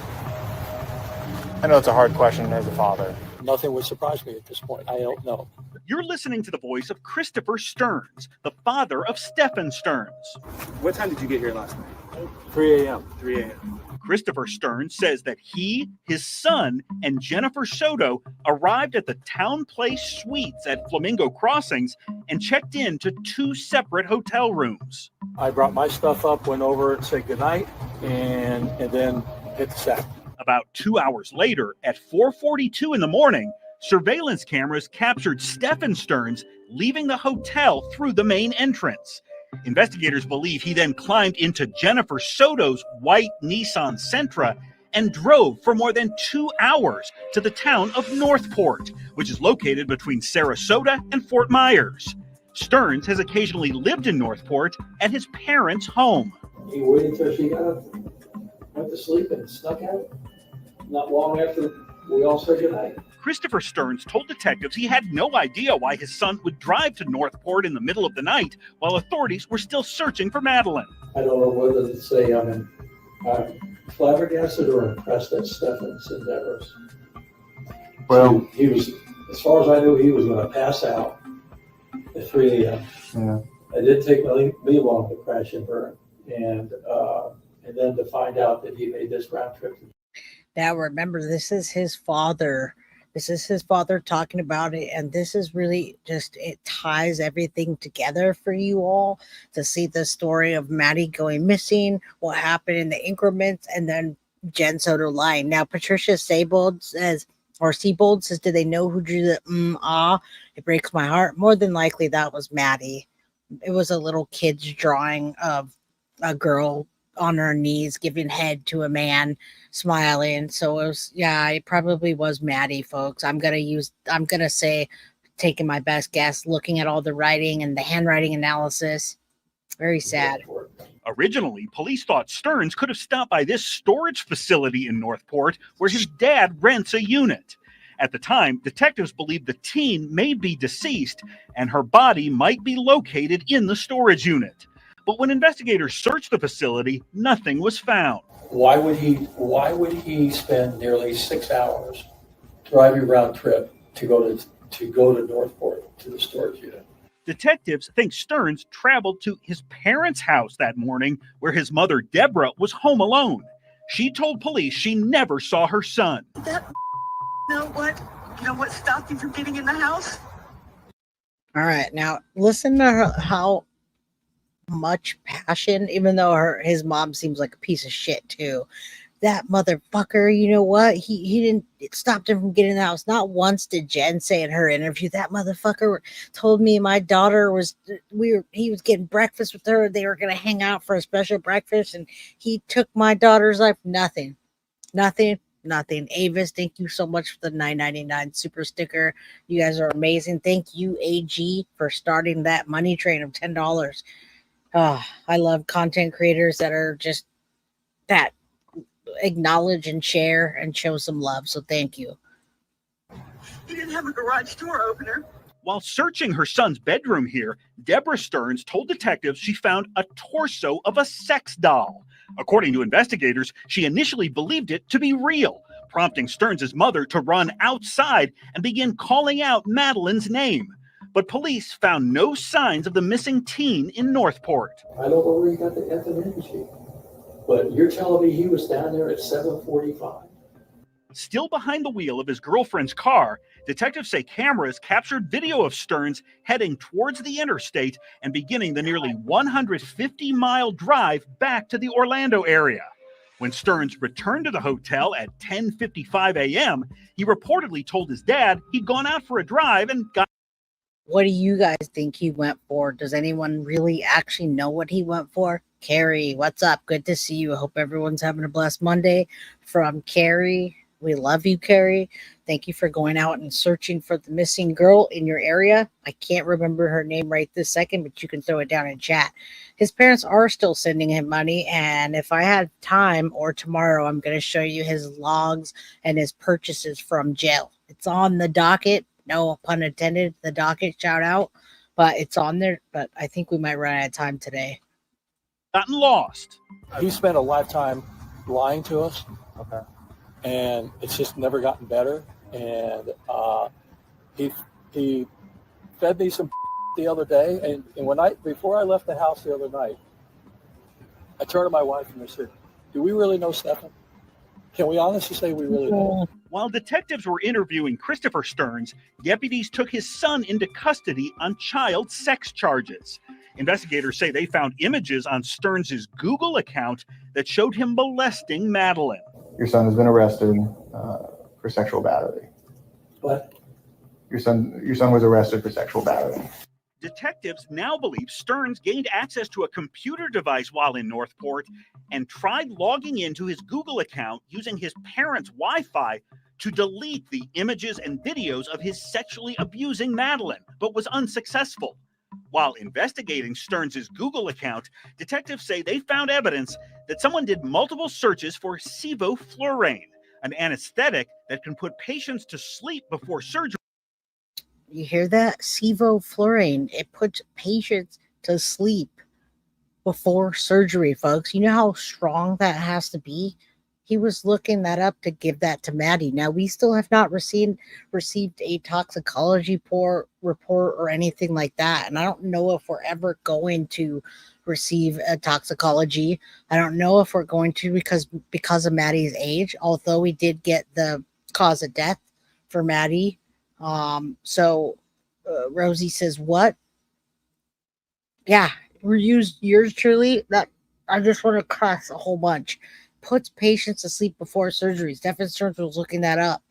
I know it's a hard question as a father. Nothing would surprise me at this point. I don't know. You're listening to the voice of Christopher Sterns, the father of Stephan Sterns. What time did you get here last night? 3 a.m. 3 a.m. Christopher Sterns says that he, his son, and Jennifer Soto arrived at the Town Place Suites at Flamingo Crossings and checked in to 2 separate hotel rooms. I brought my stuff up, went over and said goodnight, and then hit the sack. About 2 hours later, at 4:42 in the morning, surveillance cameras captured Stephan Sterns leaving the hotel through the main entrance. Investigators believe he then climbed into Jennifer Soto's white Nissan Sentra and drove for more than 2 hours to the town of Northport, which is located between Sarasota and Fort Myers. Sterns has occasionally lived in Northport at his parents' home. He waited until she got up, went to sleep, and snuck out. Not long after we all said goodnight. Christopher Sterns told detectives he had no idea why his son would drive to Northport in the middle of the night while authorities were still searching for Madeline. I don't know whether to say I'm flabbergasted or impressed at Stephan's endeavors. Well, he was, as far as I knew, he was going to pass out at 3 a.m. Yeah. It did take me long to crash and burn, and then to find out that he made this round trip. Now, remember, this is his father. This is his father talking about it. And this is really just, it ties everything together for you all to see the story of Maddie going missing, what happened in the increments, and then Jenn Soto lying. Now, Patricia Seybold says, did they know who drew the It breaks my heart. More than likely, that was Maddie. It was a little kid's drawing of a girl on her knees giving head to a man smiling. So it probably was Maddie, folks. I'm gonna say, taking my best guess, looking at all the writing and the handwriting analysis. Very sad. Originally, police thought Sterns could have stopped by this storage facility in Northport where his dad rents a unit. At the time, detectives believed the teen may be deceased and her body might be located in the storage unit. But when investigators searched the facility, nothing was found. Why would he spend nearly 6 hours driving round trip to go to Northport to the storage unit? Detectives think Sterns traveled to his parents' house that morning where his mother, Deborah, was home alone. She told police she never saw her son. Know what stopped you from getting in the house? All right, now listen to her, how much passion, even though his mom seems like a piece of shit too. That motherfucker, you know what? He didn't, it stopped him from getting in the house. Not once did Jenn say in her interview, that motherfucker told me my daughter he was getting breakfast with her. They were going to hang out for a special breakfast and he took my daughter's life. Nothing. Avis, thank you so much for the $9.99 super sticker. You guys are amazing. Thank you, AG, for starting that money train of $10. I love content creators that are just that acknowledge and share and show some love. So thank you. You didn't have a garage door opener. While searching her son's bedroom here, Deborah Sterns told detectives she found a torso of a sex doll. According to investigators, she initially believed it to be real, prompting Sterns' mother to run outside and begin calling out Madeline's name. But police found no signs of the missing teen in Northport. I don't know where he got the effing energy, but you're telling me he was down there at 7:45. Still behind the wheel of his girlfriend's car, detectives say cameras captured video of Sterns heading towards the interstate and beginning the nearly 150-mile drive back to the Orlando area. When Sterns returned to the hotel at 10:55 a.m., he reportedly told his dad he'd gone out for a drive and got. What do you guys think he went for? Does anyone really actually know what he went for? Carrie, what's up? Good to see you. I hope everyone's having a blessed Monday. From Carrie. We love you, Carrie. Thank you for going out and searching for the missing girl in your area. I can't remember her name right this second, but you can throw it down in chat. His parents are still sending him money, and if I had time or tomorrow, I'm going to show you his logs and his purchases from jail. It's on the docket. No pun intended, the docket, shout out. But it's on there, but I think we might run out of time today. Gotten lost. He spent a lifetime lying to us. Okay. And it's just never gotten better. And he fed me some the other day. And before I left the house the other night, I turned to my wife and I said, "Do we really know Stephan? Can we honestly say we really know?" While detectives were interviewing Christopher Sterns, deputies took his son into custody on child sex charges. Investigators say they found images on Sterns' Google account that showed him molesting Madeline. Your son has been arrested for sexual battery. What? Your son was arrested for sexual battery. Detectives now believe Sterns gained access to a computer device while in Northport and tried logging into his Google account using his parents' Wi-Fi to delete the images and videos of his sexually abusing Madeline, but was unsuccessful. While investigating Sterns' Google account, detectives say they found evidence that someone did multiple searches for sevoflurane, an anesthetic that can put patients to sleep before surgery. You hear that? Sevoflurane. It puts patients to sleep before surgery, folks. You know how strong that has to be? He was looking that up to give that to Maddie. Now, we still have not received a toxicology report or anything like that. And I don't know if we're ever going to receive a toxicology. I don't know if we're going to because of Maddie's age, although we did get the cause of death for Maddie. Rosie says, what? Yeah, we're yours truly. That I just want to cuss a whole bunch. Puts patients to sleep before surgery. Stephan Sterns was looking that up.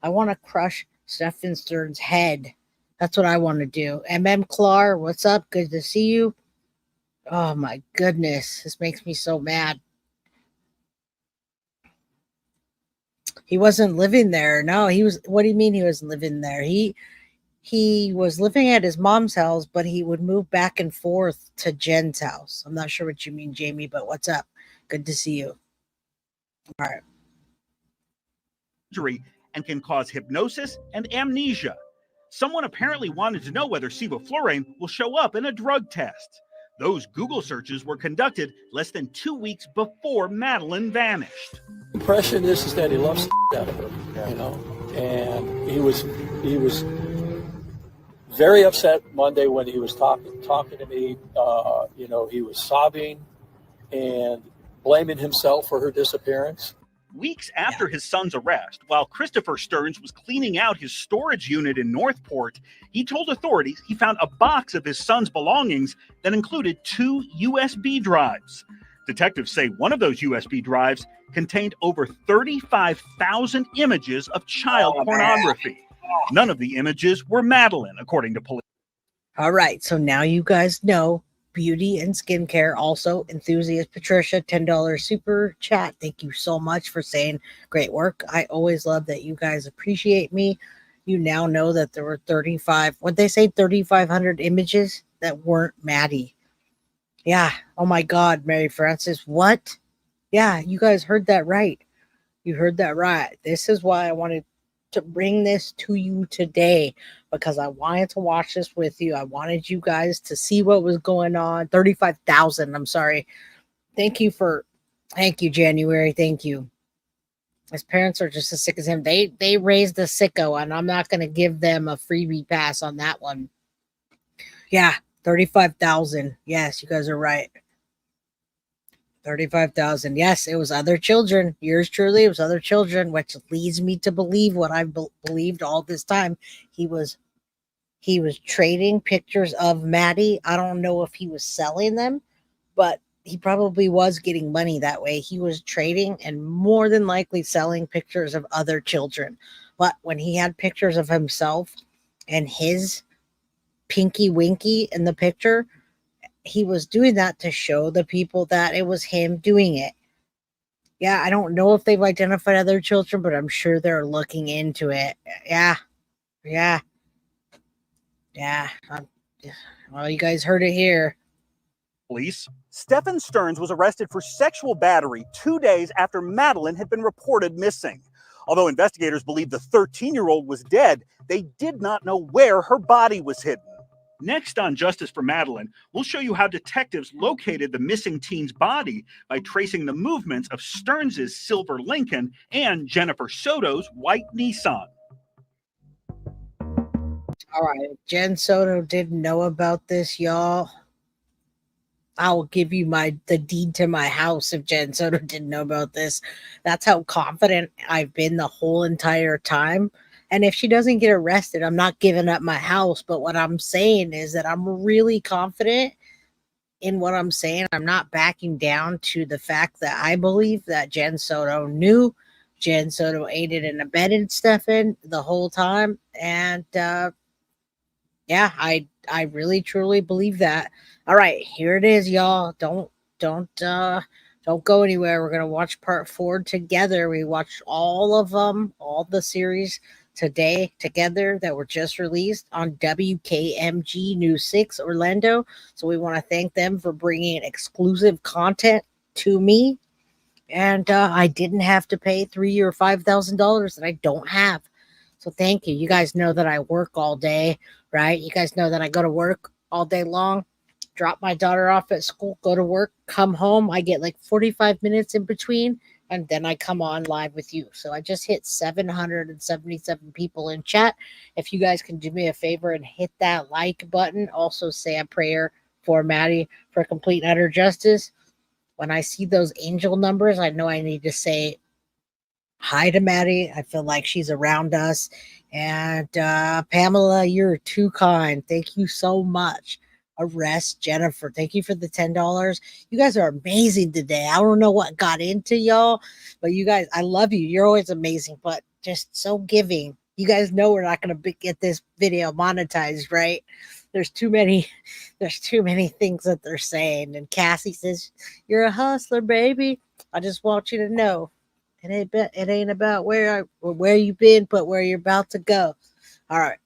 I want to crush Stephan Sterns' head. That's what I want to do. Clar, what's up? Good to see you. Oh my goodness. This makes me so mad. He wasn't living there. No, he was. What do you mean he wasn't living there? He was living at his mom's house, but he would move back and forth to Jenn's house. I'm not sure what you mean, Jamie, but what's up? Good to see you. All right. And can cause hypnosis and amnesia. Someone apparently wanted to know whether sevoflurane will show up in a drug test. Those Google searches were conducted less than 2 weeks before Madeline vanished. The impression is that he loves out of her, you know, and he was very upset Monday when he was talking to me. He was sobbing and blaming himself for her disappearance. Weeks after his son's arrest, while Christopher Sterns was cleaning out his storage unit in Northport, he told authorities he found a box of his son's belongings that included 2 USB drives. Detectives say one of those USB drives contained over 35,000 images of child pornography. None of the images were Madeline, according to police. All right, so now you guys know beauty and skincare. Also, enthusiast Patricia, $10 super chat. Thank you so much for saying great work. I always love that you guys appreciate me. You now know that there were 3,500 images that weren't Maddie. Yeah. Oh my God, Mary Frances. What? Yeah, you guys heard that right. You heard that right. This is why I wanted to bring this to you today, because I wanted to watch this with you. I wanted you guys to see what was going on. 35,000. I'm sorry. Thank you for Thank you, January. Thank you. His parents are just as sick as him. They raised the sicko, and I'm not going to give them a freebie pass on that one. Yeah, 35,000. Yes, you guys are right. 35,000. Yes, it was other children. Yours truly, it was other children, which leads me to believe what I've believed all this time. He was trading pictures of Maddie. I don't know if he was selling them, but he probably was getting money that way. He was trading and more than likely selling pictures of other children. But when he had pictures of himself and his pinky winky in the picture, he was doing that to show the people that it was him doing it. Yeah, I don't know if they've identified other children, but I'm sure they're looking into it. Yeah. Well, you guys heard it here. Police. Stephan Sterns was arrested for sexual battery 2 days after Madeline had been reported missing. Although investigators believe the 13-year-old was dead, they did not know where her body was hidden. Next on Justice for Madeline, we'll show you how detectives located the missing teen's body by tracing the movements of Sterns' silver Lincoln and Jennifer Soto's white Nissan. All right, Jenn Soto didn't know about this, y'all. I will give you the deed to my house if Jenn Soto didn't know about this. That's how confident I've been the whole entire time. And if she doesn't get arrested, I'm not giving up my house. But what I'm saying is that I'm really confident in what I'm saying. I'm not backing down to the fact that I believe that Jenn Soto knew. Jenn Soto aided and abetted Stephan the whole time. And yeah, I really truly believe that. All right, here it is, y'all. Don't go anywhere. We're gonna watch part 4 together. We watched all of them, all the series today together that were just released on WKMG News 6 Orlando. So we want to thank them for bringing exclusive content to me. And I didn't have to pay $3,000 or $5,000 that I don't have. So thank you. You guys know that I work all day, right? You guys know that I go to work all day long, drop my daughter off at school, go to work, come home. I get like 45 minutes in between, and then I come on live with you. So I just hit 777 people in chat. If you guys can do me a favor and hit that like button, also say a prayer for Maddie for complete and utter justice. When I see those angel numbers, I know I need to say hi to Maddie. I feel like she's around us. And Pamela, you're too kind. Thank you so much. Arrest Jennifer. Thank you for the $10. You guys are amazing today. I don't know what got into y'all, but you guys, I love you. You're always amazing, but just so giving. You guys know we're not going to get this video monetized, right? There's too many things that they're saying. And Cassie says, "You're a hustler, baby. I just want you to know. It ain't about where you've been, but where you're about to go." All right.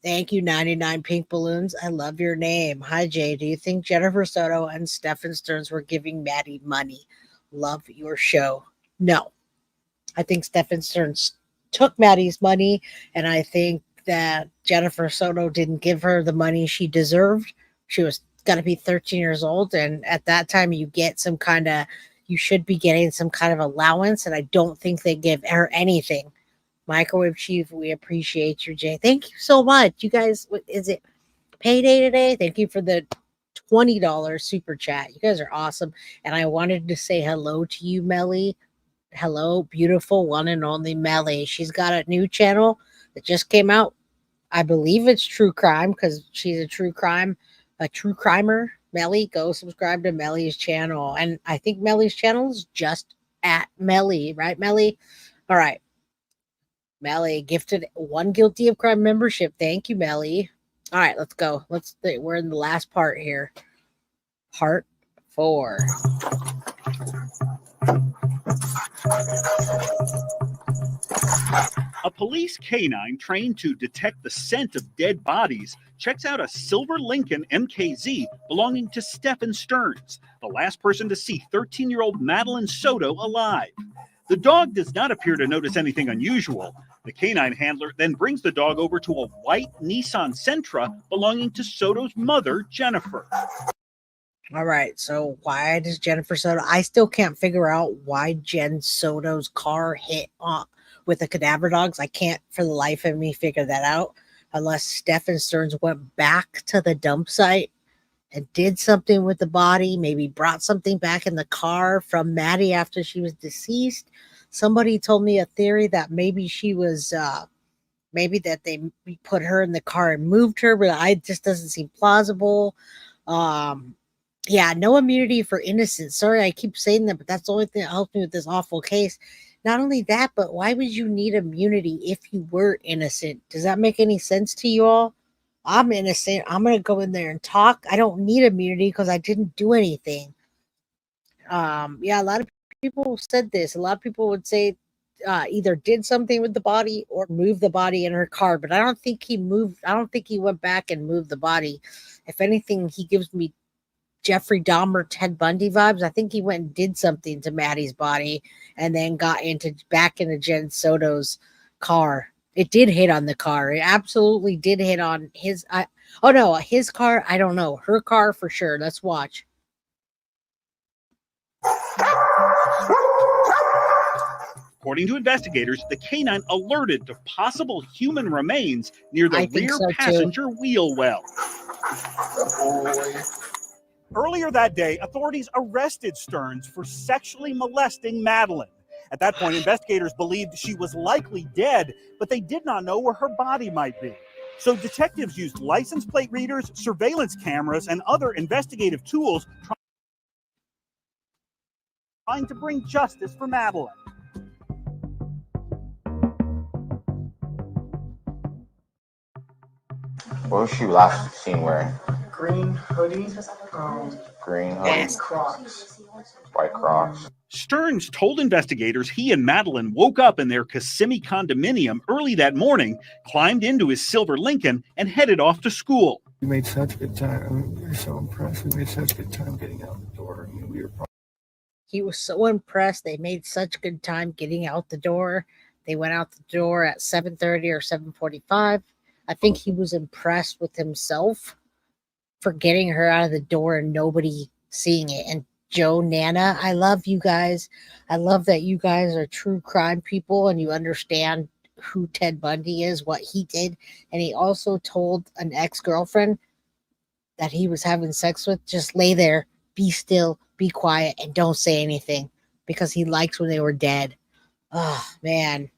Thank you, 99 Pink Balloons. I love your name. Hi, Jay. Do you think Jennifer Soto and Stephan Sterns were giving Maddie money? Love your show. No. I think Stephan Sterns took Maddie's money, and I think that Jennifer Soto didn't give her the money she deserved. She was going to be 13 years old, and at that time, you should be getting some kind of allowance, and I don't think they give her anything. Microwave Chief, we appreciate you, Jay. Thank you so much. You guys, is it payday today? Thank you for the $20 super chat. You guys are awesome. And I wanted to say hello to you, Melly. Hello, beautiful one and only Melly. She's got a new channel that just came out. I believe it's true crime because she's a true crimer. Melly, go subscribe to Melly's channel. And I think Melly's channel is just at Melly, right, Melly? All right. Melly gifted 1 Guilty of Crime membership. Thank you, Melly. All right, let's go. We're in the last part here. Part 4. A police canine trained to detect the scent of dead bodies checks out a silver Lincoln MKZ belonging to Stephan Sterns, the last person to see 13-year-old Maddie Soto alive. The dog does not appear to notice anything unusual. The canine handler then brings the dog over to a white Nissan Sentra belonging to Soto's mother, Jennifer. All right. So why does Jennifer Soto? I still can't figure out why Jenn Soto's car hit with the cadaver dogs. I can't for the life of me figure that out unless Stephan Sterns went back to the dump site and did something with the body, maybe brought something back in the car from Maddie after she was deceased. Somebody told me a theory that maybe she was maybe that they put her in the car and moved her, but it just doesn't seem plausible. Yeah, no immunity for innocence. Sorry, I keep saying that, but that's the only thing that helps me with this awful case. Not only that, but why would you need immunity if you were innocent? Does that make any sense to you all? I'm innocent. I'm going to go in there and talk. I don't need immunity because I didn't do anything. Yeah, a lot of people said this. A lot of people would say either did something with the body or moved the body in her car, but I don't think he moved. I don't think he went back and moved the body. If anything, he gives me Jeffrey Dahmer, Ted Bundy vibes. I think he went and did something to Maddie's body and then got back into Jenn Soto's car. It did hit on the car. It absolutely did hit on his. Oh no, his car. I don't know. Her car for sure. Let's watch. According to investigators, the canine alerted to possible human remains near the rear passenger wheel well. Earlier that day, authorities arrested Sterns for sexually molesting Madeline. At that point, investigators believed she was likely dead, but they did not know where her body might be. So detectives used license plate readers, surveillance cameras, and other investigative tools trying to bring justice for Madeline. What was she last seen wearing? Green hoodie. Green hoodie. Crocs. White Crocs. Sterns told investigators he and Madeline woke up in their Kissimmee condominium early that morning, climbed into his silver Lincoln, and headed off to school. We made such good time. We were so impressed. We made such good time getting out the door. He was so impressed. They made such good time getting out the door. They went out the door at 7:30 or 7:45. I think he was impressed with himself for getting her out of the door and nobody seeing it. And Joe, Nana, I love you guys. I love that you guys are true crime people and you understand who Ted Bundy is, what he did. And he also told an ex-girlfriend that he was having sex with, just lay there, be still, be quiet, and don't say anything because he likes when they were dead. Oh, man.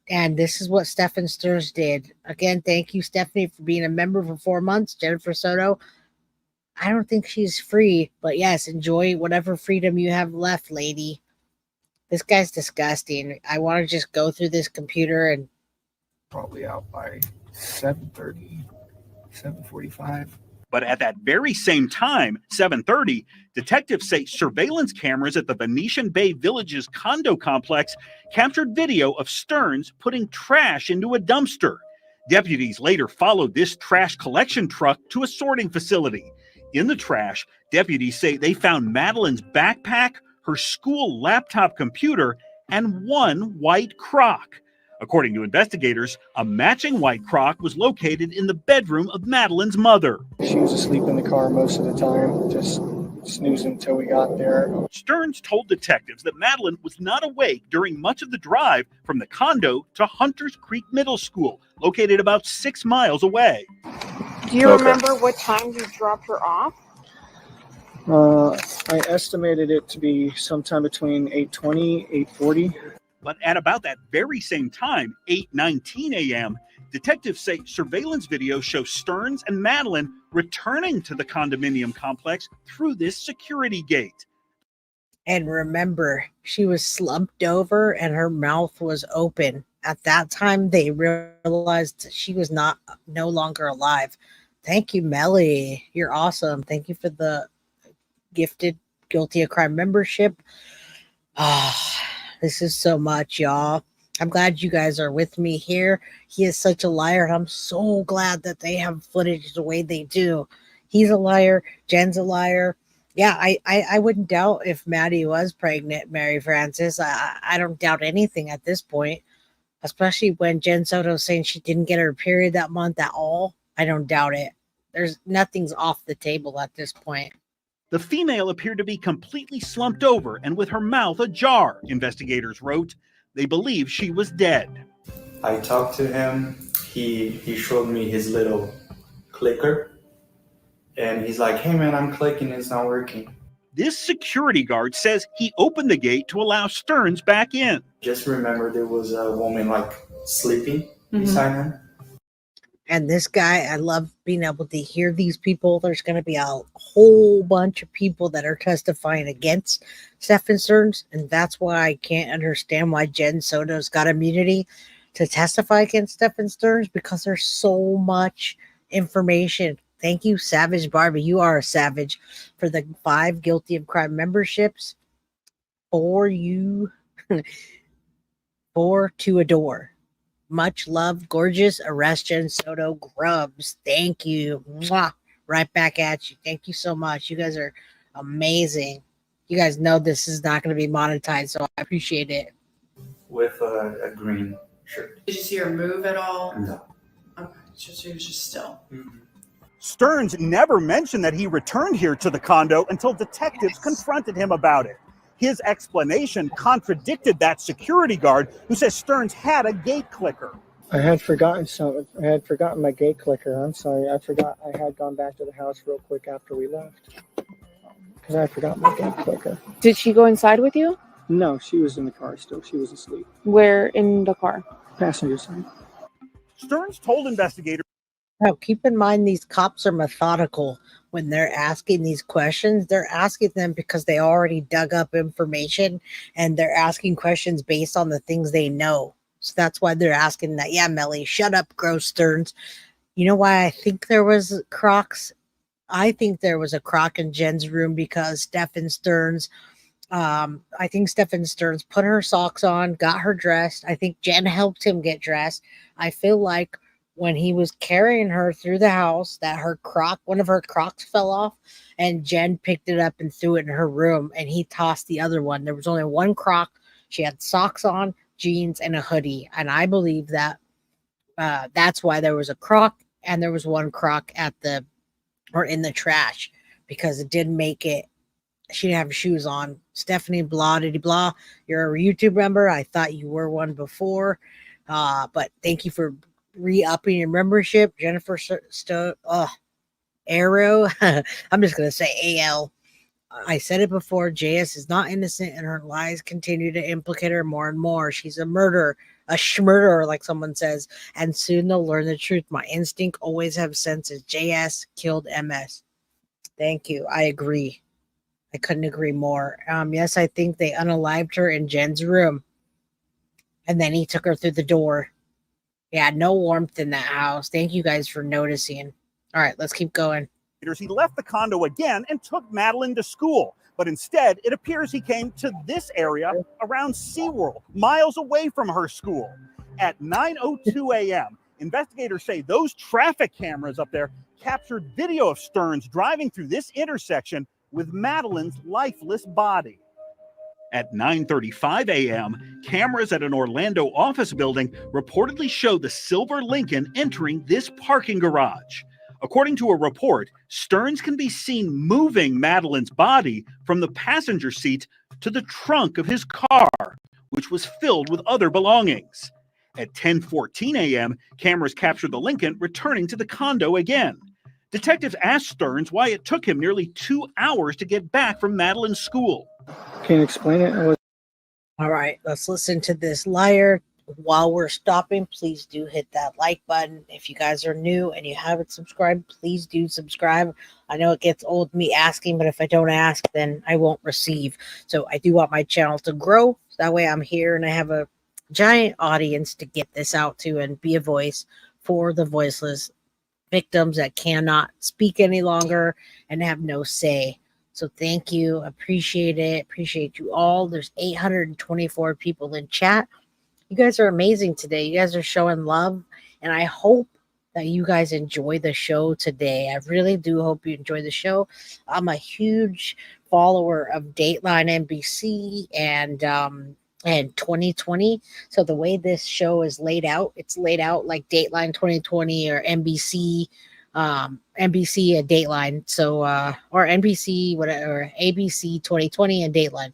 And this is what Stephan Sterns did. Again, thank you, Stephanie, for being a member for 4 months. Jennifer Soto, I don't think she's free, but yes, enjoy whatever freedom you have left, lady. This guy's disgusting. I want to just go through this computer and probably out by 7:30, 7:45. But at that very same time, 7:30, detectives say surveillance cameras at the Venetian Bay Village's condo complex captured video of Sterns putting trash into a dumpster. Deputies later followed this trash collection truck to a sorting facility. In the trash, deputies say they found Madeline's backpack, her school laptop computer, and one white Croc. According to investigators, a matching white Croc was located in the bedroom of Madeline's mother. She was asleep in the car most of the time, just snoozing until we got there. Sterns told detectives that Madeline was not awake during much of the drive from the condo to Hunters Creek Middle School, located about 6 miles away. Do you remember what time you dropped her off? I estimated it to be sometime between 8:20, 8:40. But at about that very same time, 8:19 a.m., detectives say surveillance video shows Sterns and Madeline returning to the condominium complex through this security gate. And remember, she was slumped over and her mouth was open. At that time, they realized she was no longer alive. Thank you, Melly. You're awesome. Thank you for the gifted Guilty of Crime membership. This is so much, y'all. I'm glad you guys are with me here. He is such a liar, and I'm so glad that they have footage the way they do. He's a liar. Jen's a liar. Yeah, I wouldn't doubt if Maddie was pregnant, Mary Frances. I don't doubt anything at this point, especially when Jenn Soto is saying she didn't get her period that month at all. I don't doubt it. There's nothing's off the table at this point. The female appeared to be completely slumped over and with her mouth ajar, investigators wrote. They believe she was dead. I talked to him. He showed me his little clicker. And he's like, hey man, I'm clicking, it's not working. This security guard says he opened the gate to allow Sterns back in. Just remember there was a woman like sleeping beside him. And this guy, I love being able to hear these people. There's going to be a whole bunch of people that are testifying against Stephan Sterns. And that's why I can't understand why Jenn Soto's got immunity to testify against Stephan Sterns, because there's so much information. Thank you, Savage Barbie. You are a savage for the 5 guilty of crime memberships. For you, for to adore. Much love, gorgeous. Arrest Jenn Soto Grubs. Thank you. Mwah. Right back at you. Thank you so much. You guys are amazing. You guys know this is not going to be monetized, so I appreciate it. With a green shirt. Did you see her move at all? No. Okay, so she was just still. Sterns never mentioned that he returned here to the condo until detectives confronted him about it. His explanation contradicted that security guard who says Sterns had a gate clicker. I had forgotten something. I had forgotten my gate clicker. I'm sorry. I forgot I had gone back to the house real quick after we left. Because I forgot my gate clicker. Did she go inside with you? No, she was in the car still. She was asleep. Where in the car? Passenger side. Sterns told investigators. Now, keep in mind, these cops are methodical when they're asking these questions. They're asking them because they already dug up information, and they're asking questions based on the things they know. So that's why they're asking that. Yeah, Melly, shut up, gross Sterns. You know why I think there was Crocs? I think there was a crock in Jen's room because Stephan Sterns, I think Stephan Sterns put her socks on, got her dressed. I think Jenn helped him get dressed. I feel like when he was carrying her through the house, that her crock, one of her Crocs fell off, and Jenn picked it up and threw it in her room, and he tossed the other one. There was only one Croc. She had socks on, jeans, and a hoodie, and I believe that that's why there was a Croc, and there was one Croc in the trash, because it didn't make it. She didn't have shoes on. Stephanie blah diddy blah. You're a YouTube member. I thought you were one before, but thank you for re-upping your membership. Jennifer Arrow. I'm just gonna say AL. I said it before. JS is not innocent, and her lies continue to implicate her more and more. She's a murderer, a schmurderer, like someone says, and soon they'll learn the truth. My instinct always have sense as JS killed MS. Thank you. I agree. I couldn't agree more. Yes, I think they unalived her in Jen's room, and then he took her through the door. Yeah, no warmth in that house. Thank you guys for noticing. All right, let's keep going. He left the condo again and took Madeline to school. But instead, it appears he came to this area around SeaWorld, miles away from her school. At 9:02 a.m., investigators say those traffic cameras up there captured video of Sterns driving through this intersection with Madeline's lifeless body. At 9:35 a.m., cameras at an Orlando office building reportedly show the silver Lincoln entering this parking garage. According to a report, Sterns can be seen moving Madeline's body from the passenger seat to the trunk of his car, which was filled with other belongings. At 10:14 a.m., cameras captured the Lincoln returning to the condo again. Detectives asked Sterns why it took him nearly 2 hours to get back from Madeline's school. Can you explain it? All right, let's listen to this liar. While we're stopping, please do hit that like button. If you guys are new and you haven't subscribed, please do subscribe. I know it gets old me asking, but if I don't ask, then I won't receive. So I do want my channel to grow. So that way I'm here and I have a giant audience to get this out to and be a voice for the voiceless victims that cannot speak any longer and have no say. So thank you. Appreciate it. Appreciate you all. There's 824 people in chat. You guys are amazing today. You guys are showing love, and I hope that you guys enjoy the show today. I really do hope you enjoy the show. I'm a huge follower of Dateline NBC and 2020. So the way this show is laid out, it's laid out like Dateline 2020 or NBC NBC and Dateline. So, or NBC, whatever, ABC 2020 and Dateline.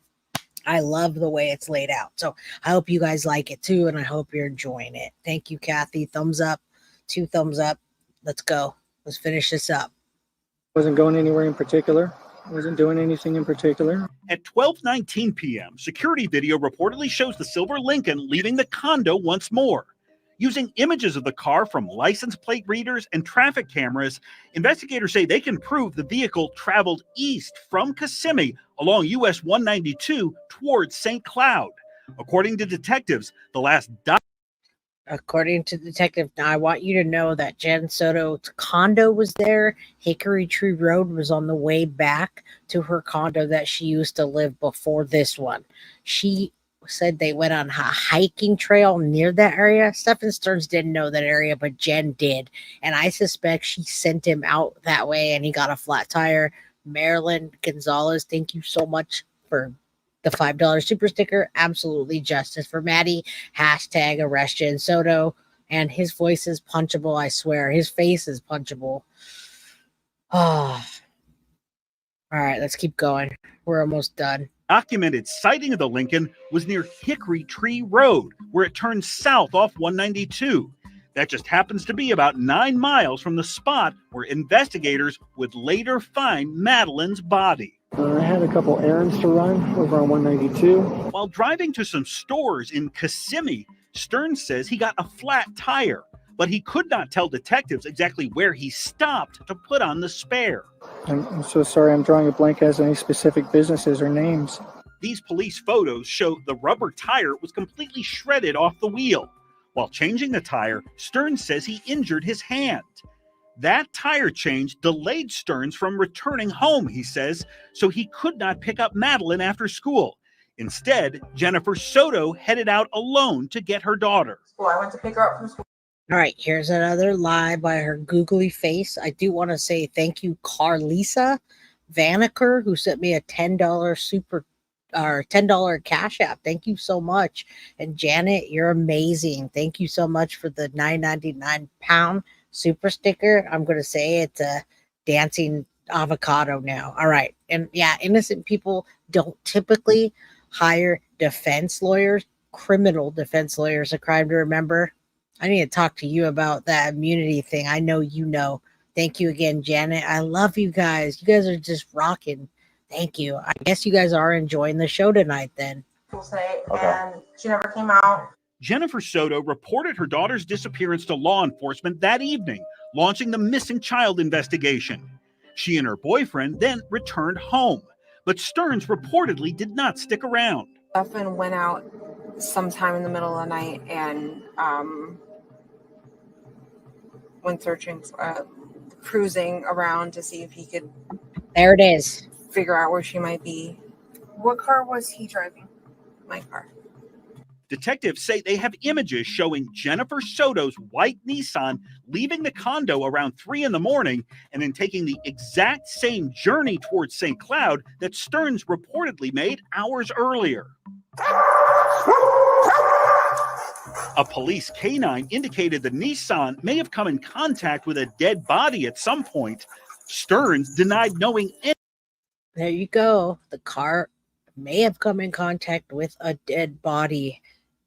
I love the way it's laid out. So I hope you guys like it too, and I hope you're enjoying it. Thank you, Kathy. Thumbs up, 2 thumbs up. Let's go. Let's finish this up. Wasn't going anywhere in particular. Wasn't doing anything in particular. At 12:19 p.m., security video reportedly shows the silver Lincoln leaving the condo once more. Using images of the car from license plate readers and traffic cameras, investigators say they can prove the vehicle traveled east from Kissimmee along US 192 towards St. Cloud. According to detectives, the last According to the detective, now I want you to know that Jenn Soto's condo was there. Hickory Tree Road was on the way back to her condo that she used to live before this one. She said they went on a hiking trail near that area. Stephan Sterns didn't know that area, but Jenn did. And I suspect she sent him out that way and he got a flat tire. Marilyn Gonzalez, thank you so much for the $5 super sticker. Absolutely justice for Maddie. Hashtag arrest Jenn Soto. And his voice is punchable, I swear. His face is punchable. Oh. All right, let's keep going. We're almost done. Documented sighting of the Lincoln was near Hickory Tree Road, where it turns south off 192. That just happens to be about 9 miles from the spot where investigators would later find Madeline's body. I had a couple errands to run over on 192. While driving to some stores in Kissimmee, Sterns says he got a flat tire, but he could not tell detectives exactly where he stopped to put on the spare. I'm so sorry, I'm drawing a blank as any specific businesses or names. These police photos show the rubber tire was completely shredded off the wheel. While changing the tire, Sterns says he injured his hand. That tire change delayed Sterns from returning home, he says, so he could not pick up Madeline after school. Instead, Jennifer Soto headed out alone to get her daughter. Well, I went to pick her up from school. All right, here's another lie by her googly face. I do want to say thank you, Carlisa Vanaker, who sent me a $10 cash app. Thank you so much. And Janet, you're amazing. Thank you so much for the £9.99 super sticker. I'm going to say it's a dancing avocado now. All right. And yeah, innocent people don't typically hire defense lawyers, criminal defense lawyers, a crime to remember. I need to talk to you about that immunity thing. I know you know. Thank you again, Janet. I love you guys. You guys are just rocking. Thank you. I guess you guys are enjoying the show tonight then. We'll say, and she never came out. Jennifer Soto reported her daughter's disappearance to law enforcement that evening, launching the missing child investigation. She and her boyfriend then returned home, but Sterns reportedly did not stick around. Stephan went out sometime in the middle of the night and went searching, cruising around to see if he could. There it is. Figure out where she might be. What car was he driving? My car. Detectives say they have images showing Jennifer Soto's white Nissan leaving the condo around 3 a.m. and then taking the exact same journey towards St. Cloud that Sterns reportedly made hours earlier. A police canine indicated the Nissan may have come in contact with a dead body at some point. Sterns denied knowing anything. There you go. The car may have come in contact with a dead body.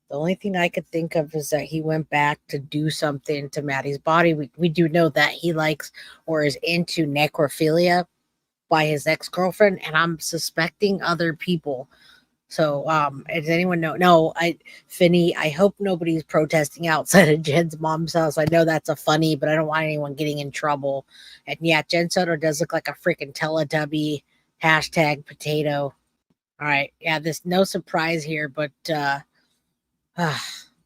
The only thing I could think of is that he went back to do something to Maddie's body. We do know that he likes or is into necrophilia by his ex-girlfriend, and I'm suspecting other people. So, does anyone know? No, Finny, I hope nobody's protesting outside of Jen's mom's house. I know that's a funny, but I don't want anyone getting in trouble. And yeah, Jenn Soto does look like a freaking Teletubby. Hashtag potato. All right. Yeah, there's no surprise here, but man.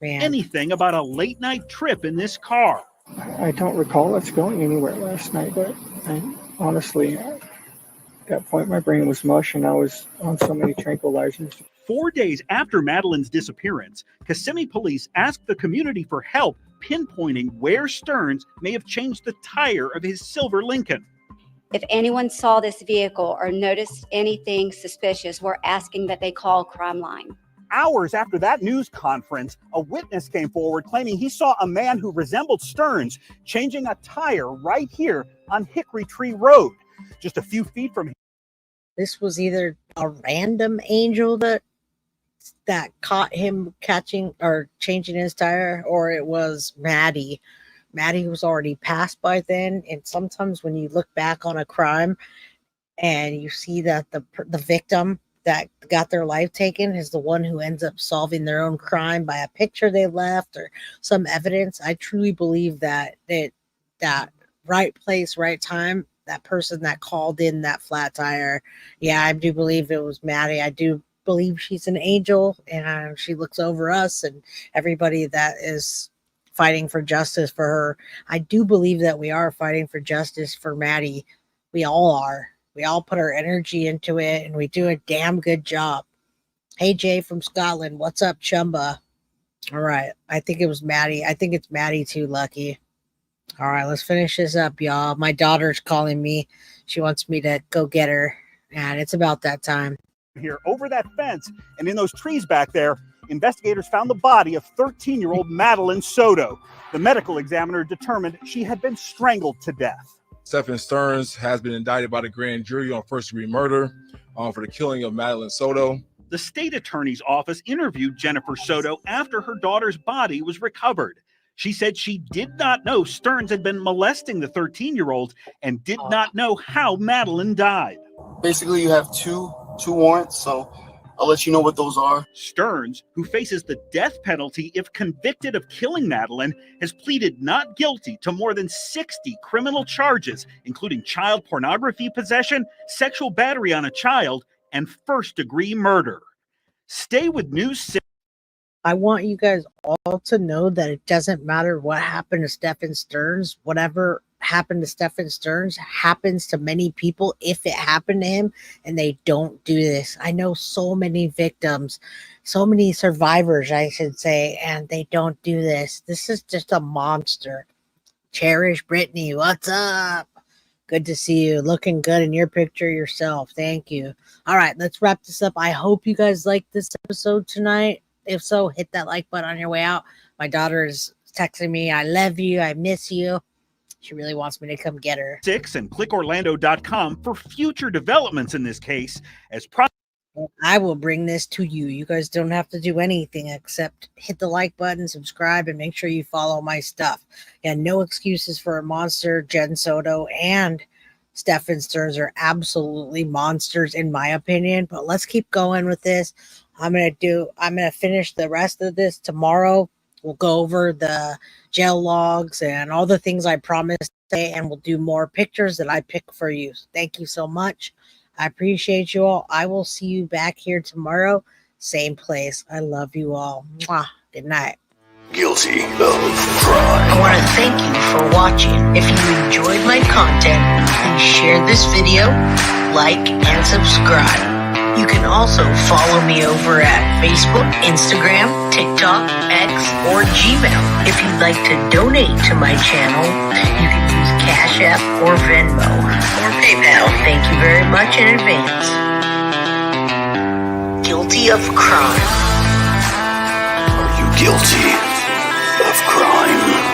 Anything about a late night trip in this car. I don't recall us going anywhere last night, but I honestly, at that point, my brain was mush and I was on so many tranquilizers. 4 days after Madeline's disappearance, Kissimmee police asked the community for help pinpointing where Sterns may have changed the tire of his silver Lincoln. If anyone saw this vehicle or noticed anything suspicious, we're asking that they call Crime Line. Hours after that news conference, a witness came forward claiming he saw a man who resembled Sterns changing a tire right here on Hickory Tree Road, just a few feet from him. This was either a random angel that caught him catching or changing his tire, or it was Maddie. Maddie was already passed by then, and sometimes when you look back on a crime and you see that the victim that got their life taken is the one who ends up solving their own crime by a picture they left or some evidence, I truly believe that right place, right time, that person that called in that flat tire, yeah, I do believe it was Maddie. I do believe she's an angel, and she looks over us and everybody that is fighting for justice for her. I do believe that we are fighting for justice for Maddie. We all are. We all put our energy into it, and we do a damn good job. Hey, Jay from Scotland. What's up, Chumba? All right. I think it was Maddie. I think it's Maddie too, Lucky. All right, let's finish this up, y'all. My daughter's calling me. She wants me to go get her, and it's about that time. Here, over that fence and in those trees back there, investigators found the body of 13-year-old Maddie Soto. The medical examiner determined she had been strangled to death. Stephan Sterns has been indicted by the grand jury on first-degree murder for the killing of Maddie Soto. The state attorney's office interviewed Jennifer Soto after her daughter's body was recovered. She said she did not know Sterns had been molesting the 13-year-old and did not know how Madeline died. Basically, you have two warrants, so I'll let you know what those are. Sterns, who faces the death penalty if convicted of killing Madeline, has pleaded not guilty to more than 60 criminal charges, including child pornography possession, sexual battery on a child, and first-degree murder. Stay with News 6. I want you guys all to know that it doesn't matter what happened to Stephan Sterns. Whatever happened to Stephan Sterns happens to many people if it happened to him, and they don't do this. I know so many victims, so many survivors, I should say, and they don't do this. This is just a monster. Cherish Brittany, what's up? Good to see you. Looking good in your picture yourself. Thank you. All right, let's wrap this up. I hope you guys liked this episode tonight. If so, hit that like button on your way out. My daughter is texting me, I love you, I miss you. She really wants me to come get her. 6 and clickorlando.com for future developments in this case. I will bring this to you. You guys don't have to do anything except hit the like button, subscribe, and make sure you follow my stuff. And no excuses for a monster. Jenn Soto and Stephan Sterns are absolutely monsters in my opinion. But let's keep going with this. I'm gonna finish the rest of this tomorrow. We'll go over the jail logs and all the things I promised today, and we'll do more pictures that I pick for you. Thank you so much. I appreciate you all. I will see you back here tomorrow, same place. I love you all. Mwah. Good night. Guilty of crime. I want to thank you for watching. If you enjoyed my content, please share this video, like, and subscribe. You can also follow me over at Facebook, Instagram, TikTok, X, or Gmail. If you'd like to donate to my channel, you can use Cash App or Venmo or PayPal. Thank you very much in advance. Guilty of crime. Are you guilty of crime?